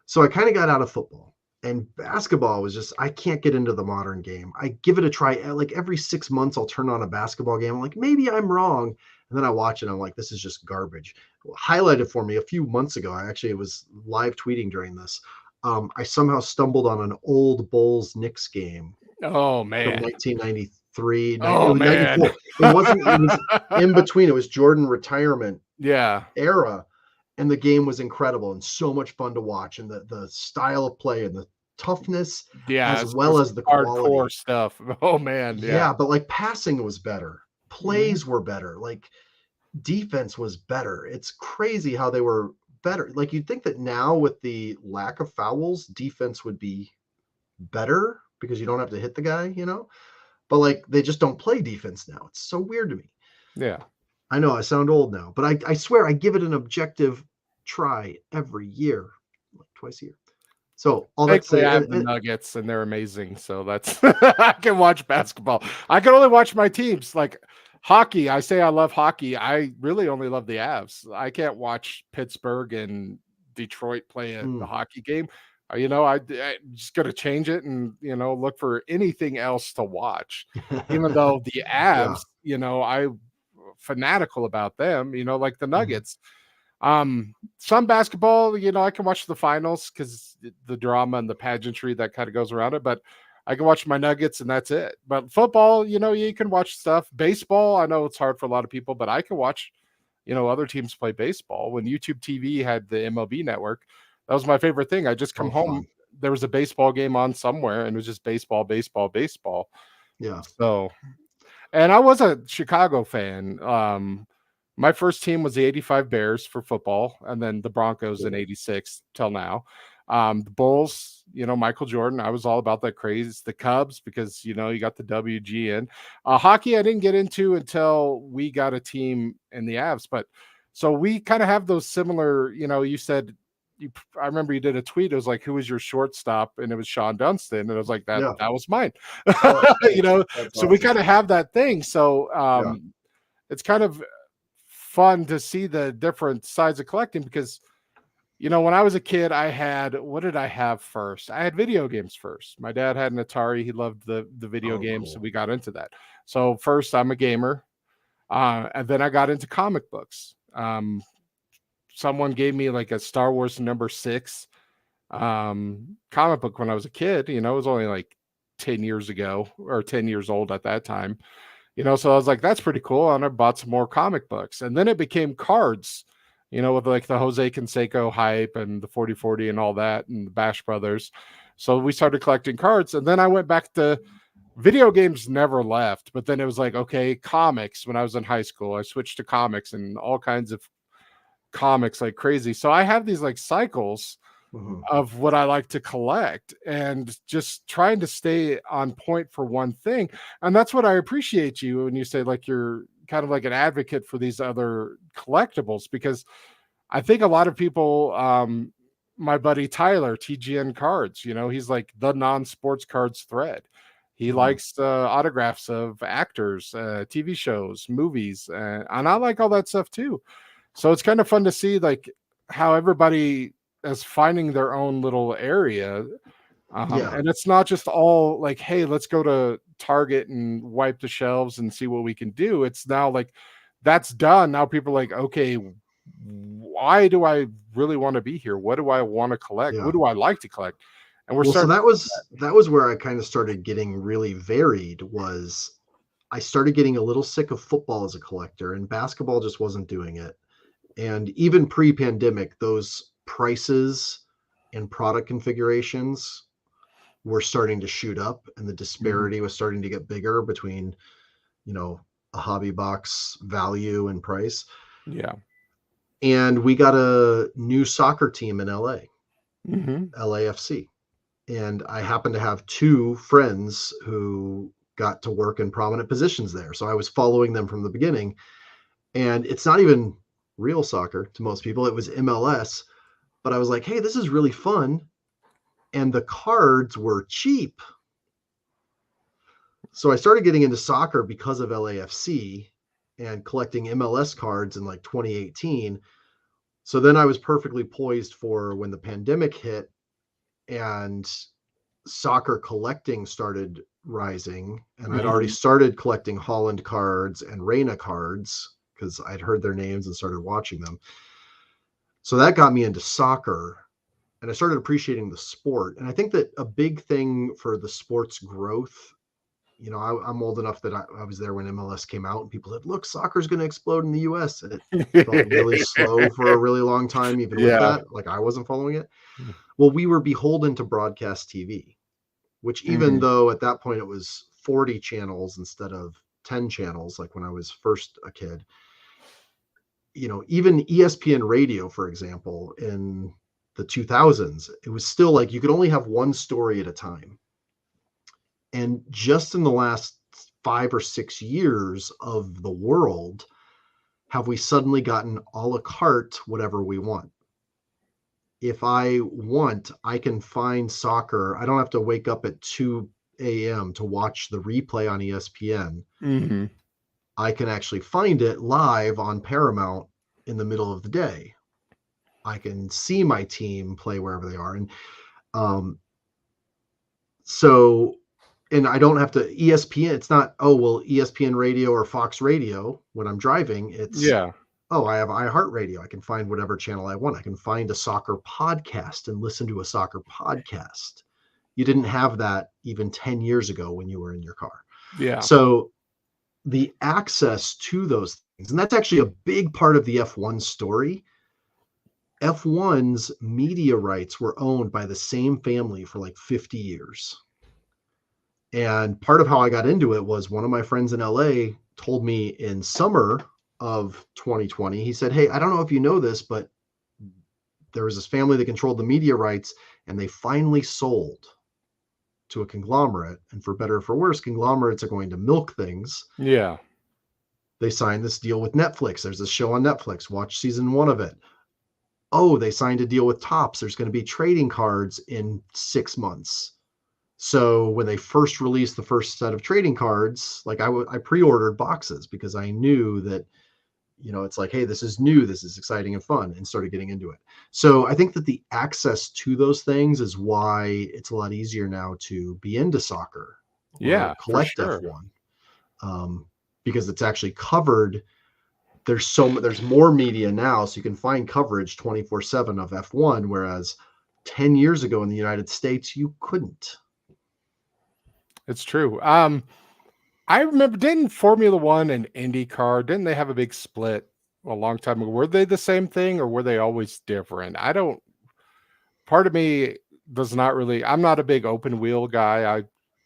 So I kind of got out of football. And basketball was just, I can't get into the modern game. I give it a try. Like every 6 months, I'll turn on a basketball game. I'm like, maybe I'm wrong. And then I watch it. I'm like, this is just garbage. Highlighted for me a few months ago. I actually was live tweeting during this. I somehow stumbled on an old Bulls Knicks game. Oh, man. From 1993. Oh, man. 94. It was in between. It was Jordan retirement era. And the game was incredible and so much fun to watch, and the style of play and the toughness, as well as the quality. Hardcore stuff. Oh man. Yeah, but like passing was better. Plays were better. Like defense was better. It's crazy how they were better. Like you'd think that now with the lack of fouls, defense would be better because you don't have to hit the guy, but like they just don't play defense now. It's so weird to me. Yeah. I know I sound old now, but I swear I give it an objective try every year, like twice a year. So all that to say, I have the Nuggets, and they're amazing. So that's I can watch basketball. I can only watch my teams. Like hockey, I say I love hockey. I really only love the Avs. I can't watch Pittsburgh and Detroit play the hockey game. I just got to change it and look for anything else to watch. Even though the Avs, I'm fanatical about them. Like the Nuggets. Some basketball, I can watch the finals because the drama and the pageantry that kind of goes around it, but I can watch my Nuggets and that's it. But football, you can watch stuff. Baseball, I know it's hard for a lot of people, but I can watch, other teams play baseball. When YouTube TV had the MLB network, that was my favorite thing. I just come home, there was a baseball game on somewhere, and it was just baseball. Yeah. So, and I was a Chicago fan. My first team was the 85 Bears for football, and then the Broncos in 86 till now. The Bulls, Michael Jordan, I was all about that craze. The Cubs, because, you got the WGN. Hockey, I didn't get into until we got a team in the Avs. But so we kind of have those similar, you said, I remember you did a tweet. It was like, who was your shortstop? And it was Sean Dunston. And it was like, that was mine, so awesome. We kind of have that thing. So it's kind of fun to see the different sides of collecting because, when I was a kid, what did I have first? I had video games first. My dad had an Atari. He loved the video games. Cool. So we got into that. So first I'm a gamer. And then I got into comic books. Someone gave me like a Star Wars #6 comic book when I was a kid. It was only like 10 years ago or 10 years old at that time. So I was like, that's pretty cool. And I bought some more comic books. And then it became cards, with like the Jose Canseco hype and the 40/40 and all that and the Bash Brothers. So we started collecting cards, and then I went back to video games. Never left, but then it was like, okay, comics. When I was in high school, I switched to comics and all kinds of comics like crazy. So I have these like cycles of what I like to collect and just trying to stay on point for one thing. And that's what I appreciate you when you say like you're kind of like an advocate for these other collectibles, because I think a lot of people, my buddy Tyler, TGN Cards, you know, he's like the non-sports cards thread. He likes autographs of actors, TV shows, movies, and I like all that stuff too. So it's kind of fun to see like how everybody is finding their own little area. And it's not just all like, hey, let's go to Target and wipe the shelves and see what we can do. It's now like that's done. Now people are like, okay, why do I really want to be here? What do I want to collect? What do I like to collect? And we're so that was where I kind of started getting really varied. Was I started getting a little sick of football as a collector, and basketball just wasn't doing it. And even pre-pandemic, those prices and product configurations were starting to shoot up, and the disparity was starting to get bigger between, you know, a hobby box value and price. Yeah. And we got a new soccer team in LA, LAFC. And I happened to have two friends who got to work in prominent positions there. So I was following them from the beginning. And it's not even real soccer to most people. It was MLS. But I was like, hey, this is really fun. And the cards were cheap. So I started getting into soccer because of LAFC and collecting MLS cards in like 2018. So then I was perfectly poised for when the pandemic hit and soccer collecting started rising. And I'd already started collecting Holland cards and Reina cards because I'd heard their names and started watching them. So that got me into soccer, and I started appreciating the sport. And I think that a big thing for the sport's growth, you know, I'm old enough that I was there when MLS came out, and people said, look, soccer's going to explode in the US. And it felt really slow for a really long time, even with that. Like I wasn't following it. Well, we were beholden to broadcast TV, which even though at that point it was 40 channels instead of 10 channels, like when I was first a kid, you know, even ESPN radio, for example, in the 2000s, it was still like you could only have one story at a time. And just in the last 5 or 6 years of the world, have we suddenly gotten a la carte whatever we want. If I want, I can find soccer. I don't have to wake up at 2 a.m. to watch the replay on ESPN. I can actually find it live on Paramount in the middle of the day. I can see my team play wherever they are. And and I don't have to ESPN. It's not, oh, well, ESPN radio or Fox radio when I'm driving. It's, oh, I have iHeartRadio. I can find whatever channel I want. I can find a soccer podcast and listen to a soccer podcast. You didn't have that even 10 years ago when you were in your car. So the access to those things, and that's actually a big part of the F1 story. F1's media rights were owned by the same family for like 50 years. And part of how I got into it was one of my friends in LA told me in summer of 2020, he said, hey, I don't know if you know this, but there was this family that controlled the media rights, and they finally sold to a conglomerate. And for better or for worse, conglomerates are going to milk things. They signed this deal with Netflix. There's a show on Netflix. Watch season 1 of it. Oh, they signed a deal with Topps. There's going to be trading cards in 6 months. So when they first released the first set of trading cards, like I pre-ordered boxes because I knew that, you know, it's like, hey, this is new, this is exciting and fun, and started getting into it. So I think that the access to those things is why it's a lot easier now to be into soccer. Collect F1. Because it's actually covered. There's more media now, so you can find coverage 24/7 of F1, whereas 10 years ago in the United States, you couldn't. It's true. I remember, didn't Formula One and IndyCar, didn't they have a big split a long time ago? Were they the same thing, or were they always different? Part of me does not really. I'm not a big open wheel guy. I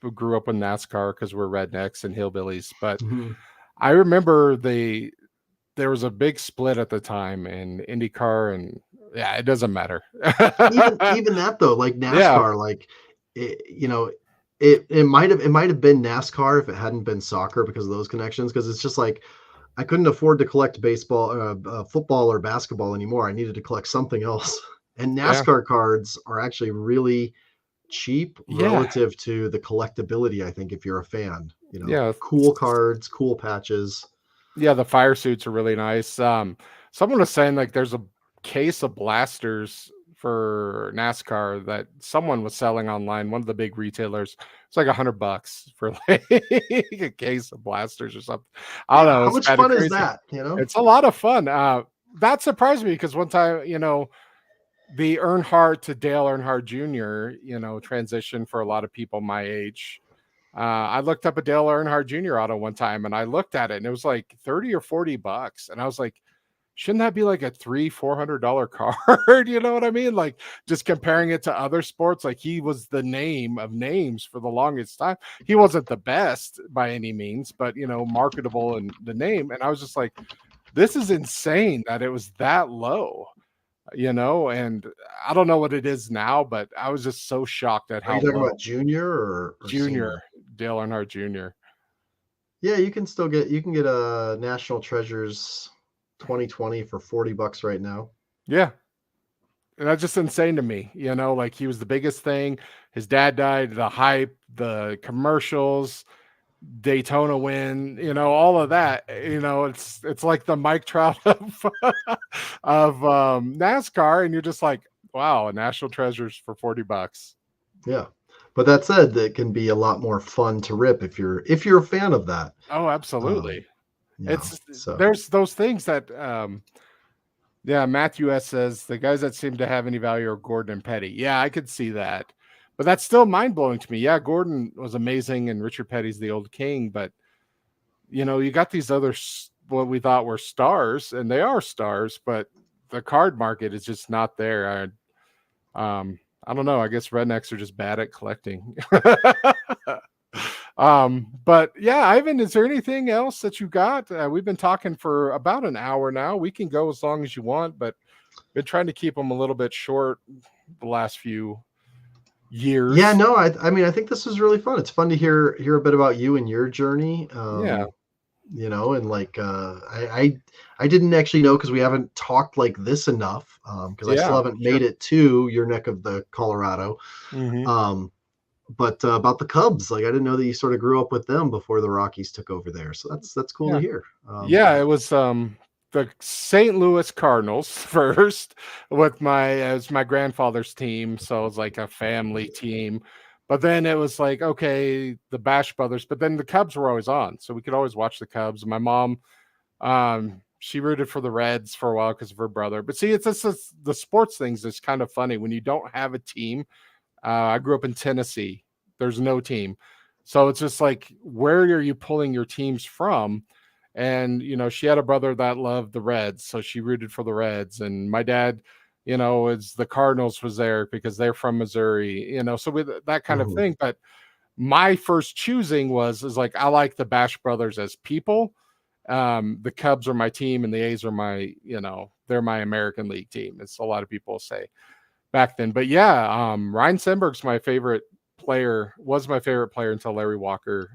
grew up in NASCAR because we're rednecks and hillbillies, but Mhm. I remember there was a big split at the time in IndyCar, and yeah, it doesn't matter. Even that though, like Yeah, NASCAR, like you know, it might have been NASCAR if it hadn't been soccer because of those connections. Because it's just like I couldn't afford to collect baseball, football, or basketball anymore. I needed to collect something else. And yeah, NASCAR cards are actually really cheap yeah, relative to the collectability. I think if you're a fan, yeah, cool cards, cool patches. yeah. The fire suits are really nice. Someone was saying like there's a case of blasters for NASCAR that someone was selling online. One of the big retailers. It's like $100 for like a case of blasters or something. I don't Yeah, know. how It's much kind of fun is crazy. that? It's a lot of fun. That surprised me because one time, the Earnhardt to Dale Earnhardt Jr., transition for a lot of people my age. I looked up a Dale Earnhardt Jr. auto one time and I looked at it and it was like 30 or $40. And I was like, shouldn't that be like a $300-400 card? You know what I mean? Like just comparing it to other sports, like he was the name of names for the longest time. He wasn't the best by any means, but marketable in the name. And I was just like, this is insane that it was that low, and I don't know what it is now, but I was just so shocked at Are you how talking low. about junior or Junior, senior? Dale Earnhardt Jr. Yeah, you can get a National Treasures 2020 for $40 right now. Yeah. And that's just insane to me. Like he was the biggest thing. His dad died, the hype, the commercials, Daytona win, all of that. It's like the Mike Trout of NASCAR, and you're just like, wow, a National Treasures for $40. Yeah. But that said, that can be a lot more fun to rip if you're a fan of that. Oh, Um, absolutely. yeah. It's So there's those things that yeah, Matthew S says the guys that seem to have any value are Gordon and Petty. Yeah, I could see that. But that's still mind blowing to me. Yeah, Gordon was amazing and Richard Petty's the old king, but you got these other what we thought were stars, and they are stars, but the card market is just not there. I don't know. I guess rednecks are just bad at collecting. But yeah, Ivan, is there anything else that you got? We've been talking for about an hour now. We can go as long as you want, but been trying to keep them a little bit short the last few yeah, years. no, I mean I think this was really fun. It's fun to hear a bit about you and your journey. Yeah, And like I didn't actually know because we haven't talked like this enough. Because I still yeah, haven't sure. made it to your neck of the Colorado. Hmm. Um, but about the Cubs, like I didn't know that you sort of grew up with them before the Rockies took over there. So that's cool to Yeah, hear. yeah. It was the St. Louis Cardinals first with my grandfather's team, so it was like a family team. But then it was like, okay, the Bash Brothers, but then the Cubs were always on, so we could always watch the Cubs. My mom, she rooted for the Reds for a while because of her brother. But see, it's just the sports things is kind of funny when you don't have a team. I grew up in Tennessee. There's no team. So it's just like, where are you pulling your teams from? And, she had a brother that loved the Reds. So she rooted for the Reds. And my dad, is the Cardinals was there because they're from Missouri, so with that kind of Mhm. thing. But my first choosing is like, I like the Bash Brothers as people. The Cubs are my team and the A's are my, they're my American League team. It's a lot of people say back then. But yeah, Ryan Sandberg's my favorite player, was my favorite player until Larry Walker.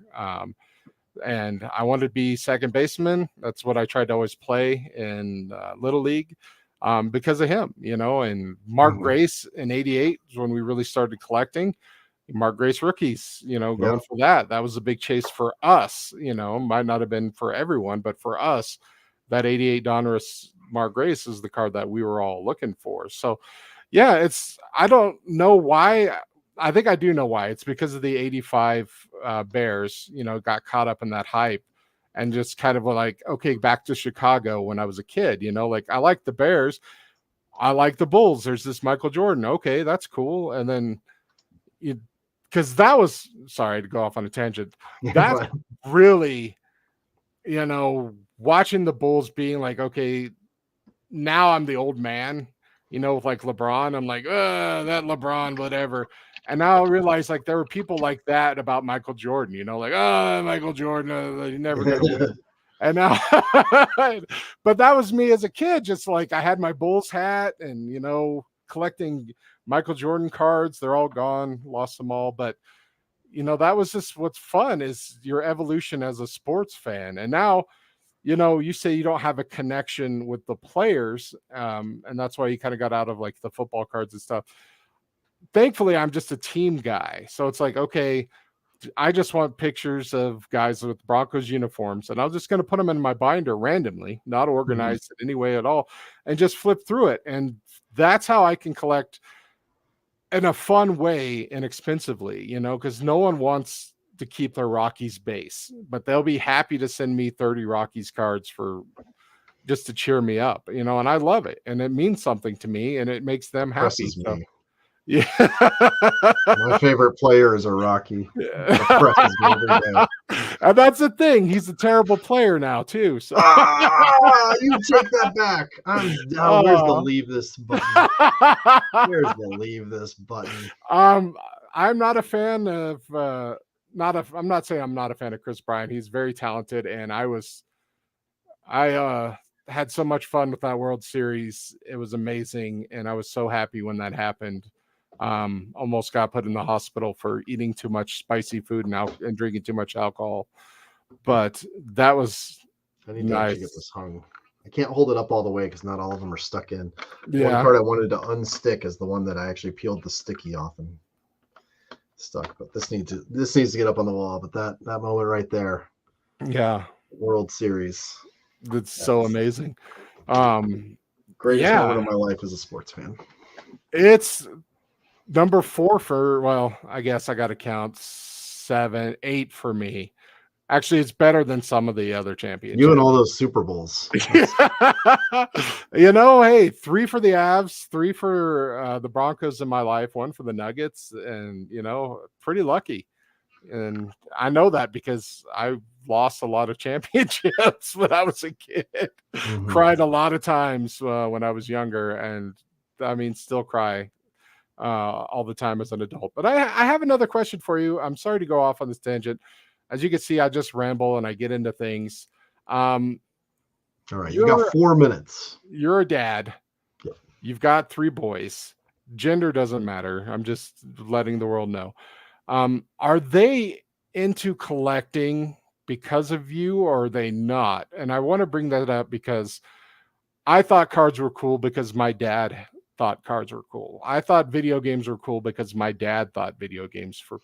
And I wanted to be second baseman. That's what I tried to always play in Little League because of him, and Mark Mhm. Grace in '88 is when we really started collecting. Mark Grace rookies, going Yep. for that. That was a big chase for us, might not have been for everyone, but for us, that '88 Donruss Mark Grace is the card that we were all looking for. So yeah, I don't know why. I think I do know why. It's because of the '85 Bears, got caught up in that hype and just kind of like, okay, back to Chicago when I was a kid, like I like the Bears. I like the Bulls. There's this Michael Jordan. Okay, that's cool. And then because that was, sorry to go off on a tangent. Go That's ahead. really, watching the Bulls being like, okay, now I'm the old man, you know, with like LeBron. I'm like, that LeBron, whatever. And now I realize like there were people like that about Michael Jordan, you know, like, Michael Jordan, you're never gonna win. And now, but that was me as a kid. Just like I had my Bulls hat and, you know, collecting Michael Jordan cards. They're all gone, lost them all. But, you know, that was just what's fun is your evolution as a sports fan. And now, you know, you say you don't have a connection with the players. And that's why you kind of got out of like the football cards and stuff. Thankfully, I'm just a team guy. So it's like, okay, I just want pictures of guys with Broncos uniforms, and I'm just going to put them in my binder randomly, not organized in any way at all, and just flip through it. And that's how I can collect in a fun way, inexpensively, you know, because no one wants to keep their Rockies base, but they'll be happy to send me 30 Rockies cards for just to cheer me up, you know, and I love it. And it means something to me and it makes them happy. So, yeah. My favorite player is a Rocky. And that's the thing. He's a terrible player now, too. So you take that back. Where's the leave this button? Where's the leave this button? I'm not a fan of I'm not saying I'm not a fan of Chris Bryant. He's very talented, and I had so much fun with that World Series. It was amazing, and I was so happy when that happened. Almost got put in the hospital for eating too much spicy food and drinking too much alcohol. But that was I need to actually get this hung. I can't hold it up all the way because not all of them are stuck in. Yeah. One part I wanted to unstick is the one that I actually peeled the sticky off and stuck. But this needs to get up on the wall. But that moment right there. Yeah. World Series. That's so amazing. Greatest moment of my life as a sports fan. It's number 4 for, well, I guess I got to count 7, 8 for me. Actually, it's better than some of the other championships. You and all those Super Bowls. You know, hey, 3 for the Avs, 3 for the Broncos in my life, 1 for the Nuggets, and, you know, pretty lucky. And I know that because I lost a lot of championships when I was a kid. Cried a lot of times when I was younger, and I mean, still cry all the time as an adult. But I have another question for you. I'm sorry to go off on this tangent. As you can see, I just ramble and I get into things. All right, you got 4 minutes. You're a dad. Yep. You've got 3 boys. Gender doesn't matter. I'm just letting the world know. Are they into collecting because of you, or are they not? And I want to bring that up because I thought cards were cool because my dad thought cards were cool. I thought video games were cool because my dad thought video games were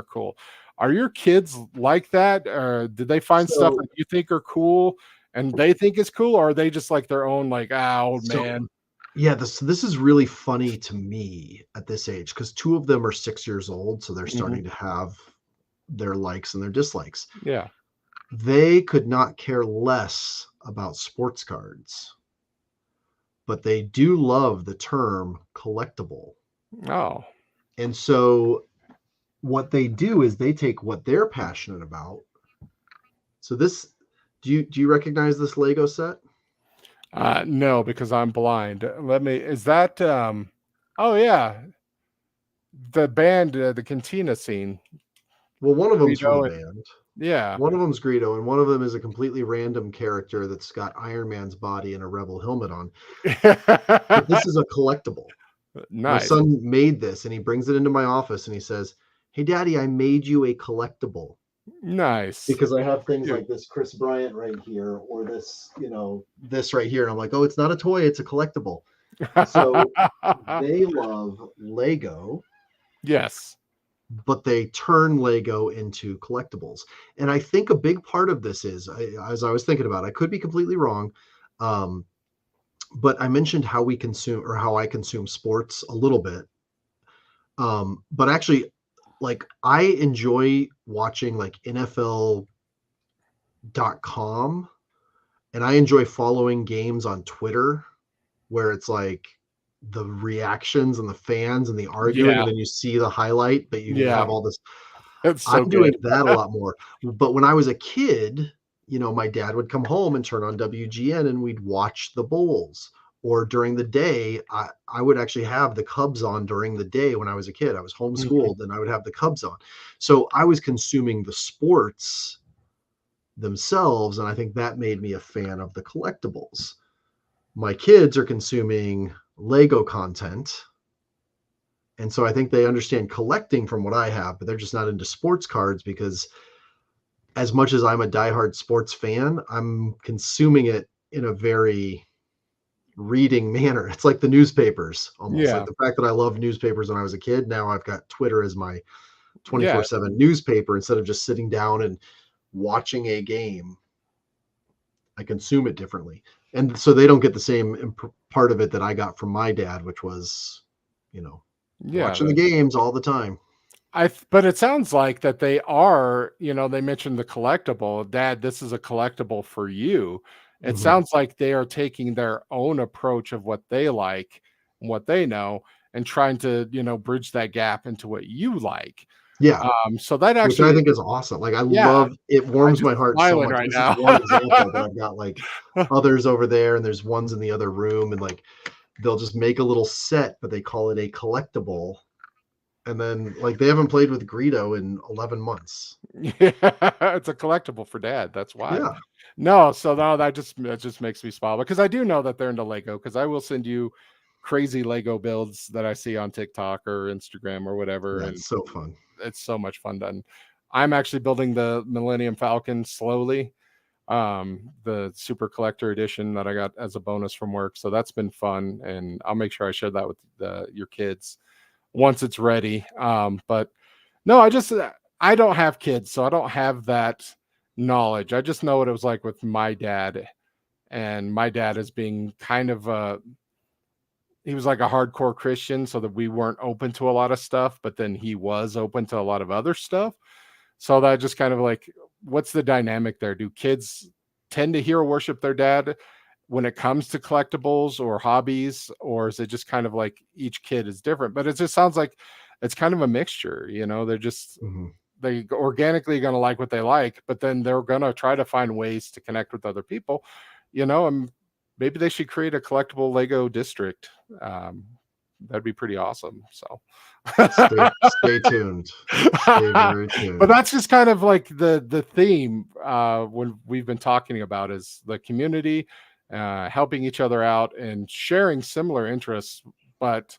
cool. Are your kids like that? Or did they find stuff that you think are cool and they think is cool? Or are they just like their own, like, old man? Yeah, this is really funny to me at this age because 2 of them are 6 years old. So they're starting to have their likes and their dislikes. Yeah. They could not care less about sports cards, but they do love the term collectible. Oh. And so what they do is they take what they're passionate about. So this, do you recognize this Lego set? No, because I'm blind. Is that, oh yeah. The band, the Cantina scene. Well, one of them's from the band. Yeah. One of them's Greedo, and one of them is a completely random character that's got Iron Man's body and a Rebel helmet on. But this is a collectible. Nice. My son made this, and he brings it into my office, and he says, "Hey, Daddy, I made you a collectible." Nice. Because I have things like this Chris Bryant right here, or this, this right here. And I'm like, oh, it's not a toy, it's a collectible. So they love Lego. Yes. But they turn Lego into collectibles. And I think a big part of this is, as I was thinking about, I could be completely wrong. But I mentioned how we consume, or how I consume sports a little bit. But actually, like, I enjoy watching like NFL.com, and I enjoy following games on Twitter where it's like the reactions and the fans and the arguing, and then you see the highlight, but you have all this. I'm doing that a lot more. But when I was a kid, my dad would come home and turn on WGN and we'd watch the Bulls, or during the day, I would actually have the Cubs on during the day when I was a kid. I was homeschooled and I would have the Cubs on. So I was consuming the sports themselves, and I think that made me a fan of the collectibles. My kids are consuming Lego content, and so I think they understand collecting from what I have, but they're just not into sports cards, because as much as I'm a diehard sports fan, I'm consuming it in a very reading manner. It's like the newspapers, almost like Yeah. the fact that I love newspapers when I was a kid. Now I've got Twitter as my Yeah. 24/7 newspaper. Instead of just sitting down and watching a game, I consume it differently. And so they don't get the same part of it that I got from my dad, which was, Yeah. watching the games all the time. But it sounds like that they are, they mentioned the collectible. Dad, this is a collectible for you. It sounds like they are taking their own approach of what they like and what they know, and trying to, bridge that gap into what you like. Yeah. So that Which I actually, think is awesome. Like, I yeah, love it, I'm warms just my heart so smiling much. right This is now. one example, but I've got like others over there, and there's ones in the other room, and like they'll just make a little set, but they call it a collectible. And then like they haven't played with Greedo in 11 months. Yeah, it's a collectible for Dad. That's why. Yeah. No, so now that just makes me smile, because I do know that they're into Lego, because I will send you crazy Lego builds that I see on TikTok or Instagram or whatever, and That's so fun. it's so much fun done. I'm actually building the Millennium Falcon slowly, the Super Collector Edition that I got as a bonus from work. So that's been fun, and I'll make sure I share that with your kids once it's ready. But no, I don't have kids, so I don't have that knowledge. I just know what it was like with my dad, and my dad as being kind of he was like a hardcore Christian, so that we weren't open to a lot of stuff, but then he was open to a lot of other stuff. So that just kind of like, what's the dynamic there? Do kids tend to hero worship their dad when it comes to collectibles or hobbies, or is it just kind of like each kid is different? But it just sounds like it's kind of a mixture. They're just they organically going to like what they like, but then they're going to try to find ways to connect with other people, and maybe they should create a collectible Lego district. That'd be pretty awesome. So stay tuned. Stay very tuned. But that's just kind of like the theme when we've been talking about is the community, helping each other out and sharing similar interests, but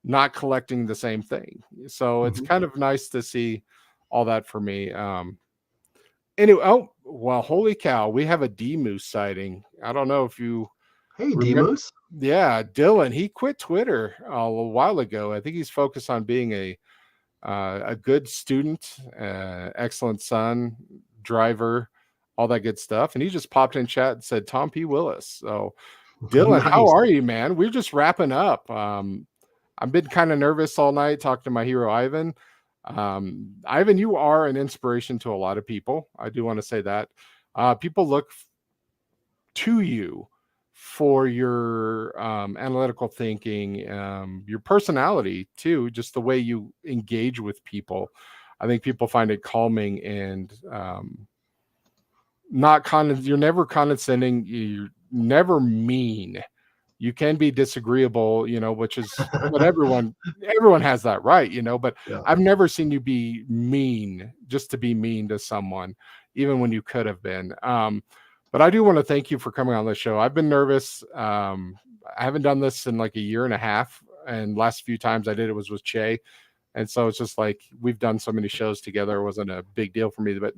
not collecting the same thing. So it's kind of nice to see all that for me. Anyway, oh well, holy cow, we have a D-Moose sighting. I don't know if you Hey, D-Moose. Yeah, Dylan, he quit Twitter a while ago. I think he's focused on being a good student, excellent son, driver, all that good stuff. And he just popped in chat and said, Tom P. Willis. So Dylan, Nice. how are you, man? We're just wrapping up. I've been kind of nervous all night talking to my hero, Ivan. Ivan, you are an inspiration to a lot of people. I do want to say that. People look to you for your analytical thinking, your personality too, just the way you engage with people. I think people find it calming and you're never condescending, you're never mean. You can be disagreeable, which is what everyone has that right, but yeah. I've never seen you be mean just to be mean to someone, even when you could have been. But I do want to thank you for coming on the show. I've been nervous. I haven't done this in like a year and a half. And last few times I did it was with Che. And so it's just like we've done so many shows together. It wasn't a big deal for me. But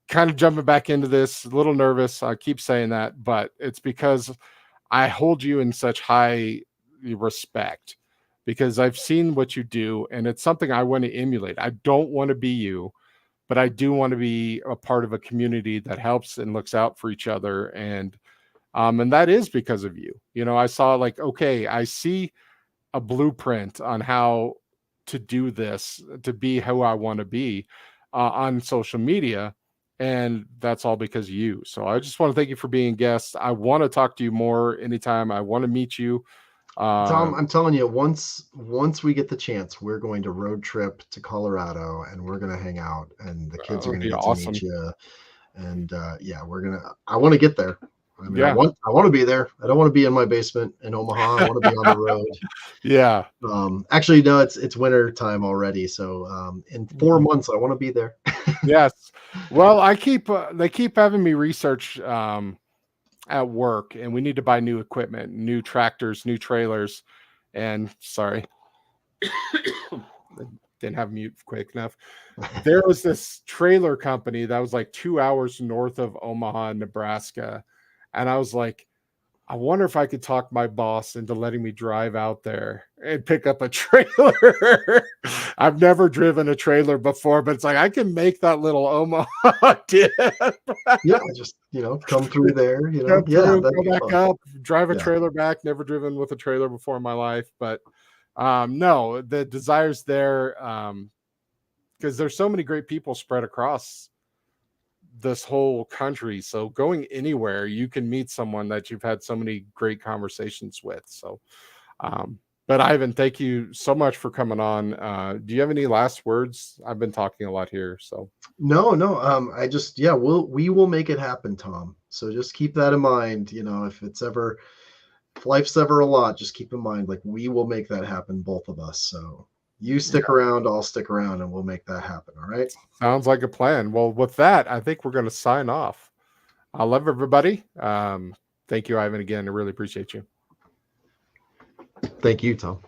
kind of jumping back into this, a little nervous. I keep saying that. But it's because I hold you in such high respect, because I've seen what you do. And it's something I want to emulate. I don't want to be you, but I do want to be a part of a community that helps and looks out for each other. And that is because of you. I saw like, okay, I see a blueprint on how to do this, to be who I want to be on social media. And that's all because of you. So I just want to thank you for being a guest. I want to talk to you more anytime. I want to meet you. Tom, I'm telling you, once we get the chance, we're going to road trip to Colorado, and we're going to hang out, and the kids are going to get to meet you. And yeah, I want to get there. I mean, Yeah. I want to be there. I don't want to be in my basement in Omaha. I want to be on the road. Yeah. Actually, no, it's winter time already. So in 4 months, I want to be there. Yes. Well, they keep having me research at work, and we need to buy new equipment, new tractors, new trailers. And sorry, didn't have mute quick enough. There was this trailer company that was like 2 hours north of Omaha, Nebraska. And I was like, I wonder if I could talk my boss into letting me drive out there and pick up a trailer. I've never driven a trailer before, but it's like I can make that little Omaha dip. Yeah, just come through there. Come Yeah, through, that'd go be back fun. up, drive a Yeah, trailer back. Never driven with a trailer before in my life, but no, the desire's there because there's so many great people spread across this whole country. So going anywhere, you can meet someone that you've had so many great conversations with. So, but Ivan, thank you so much for coming on. Do you have any last words? I've been talking a lot here, so. no. I just we will make it happen, Tom. So just keep that in mind. If life's ever a lot, just keep in mind, like, we will make that happen, both of us. So you stick around, I'll stick around, and we'll make that happen. All right. Sounds like a plan. Well, with that, I think we're going to sign off. I love everybody. Thank you, Ivan, again. I really appreciate you. Thank you, Tom.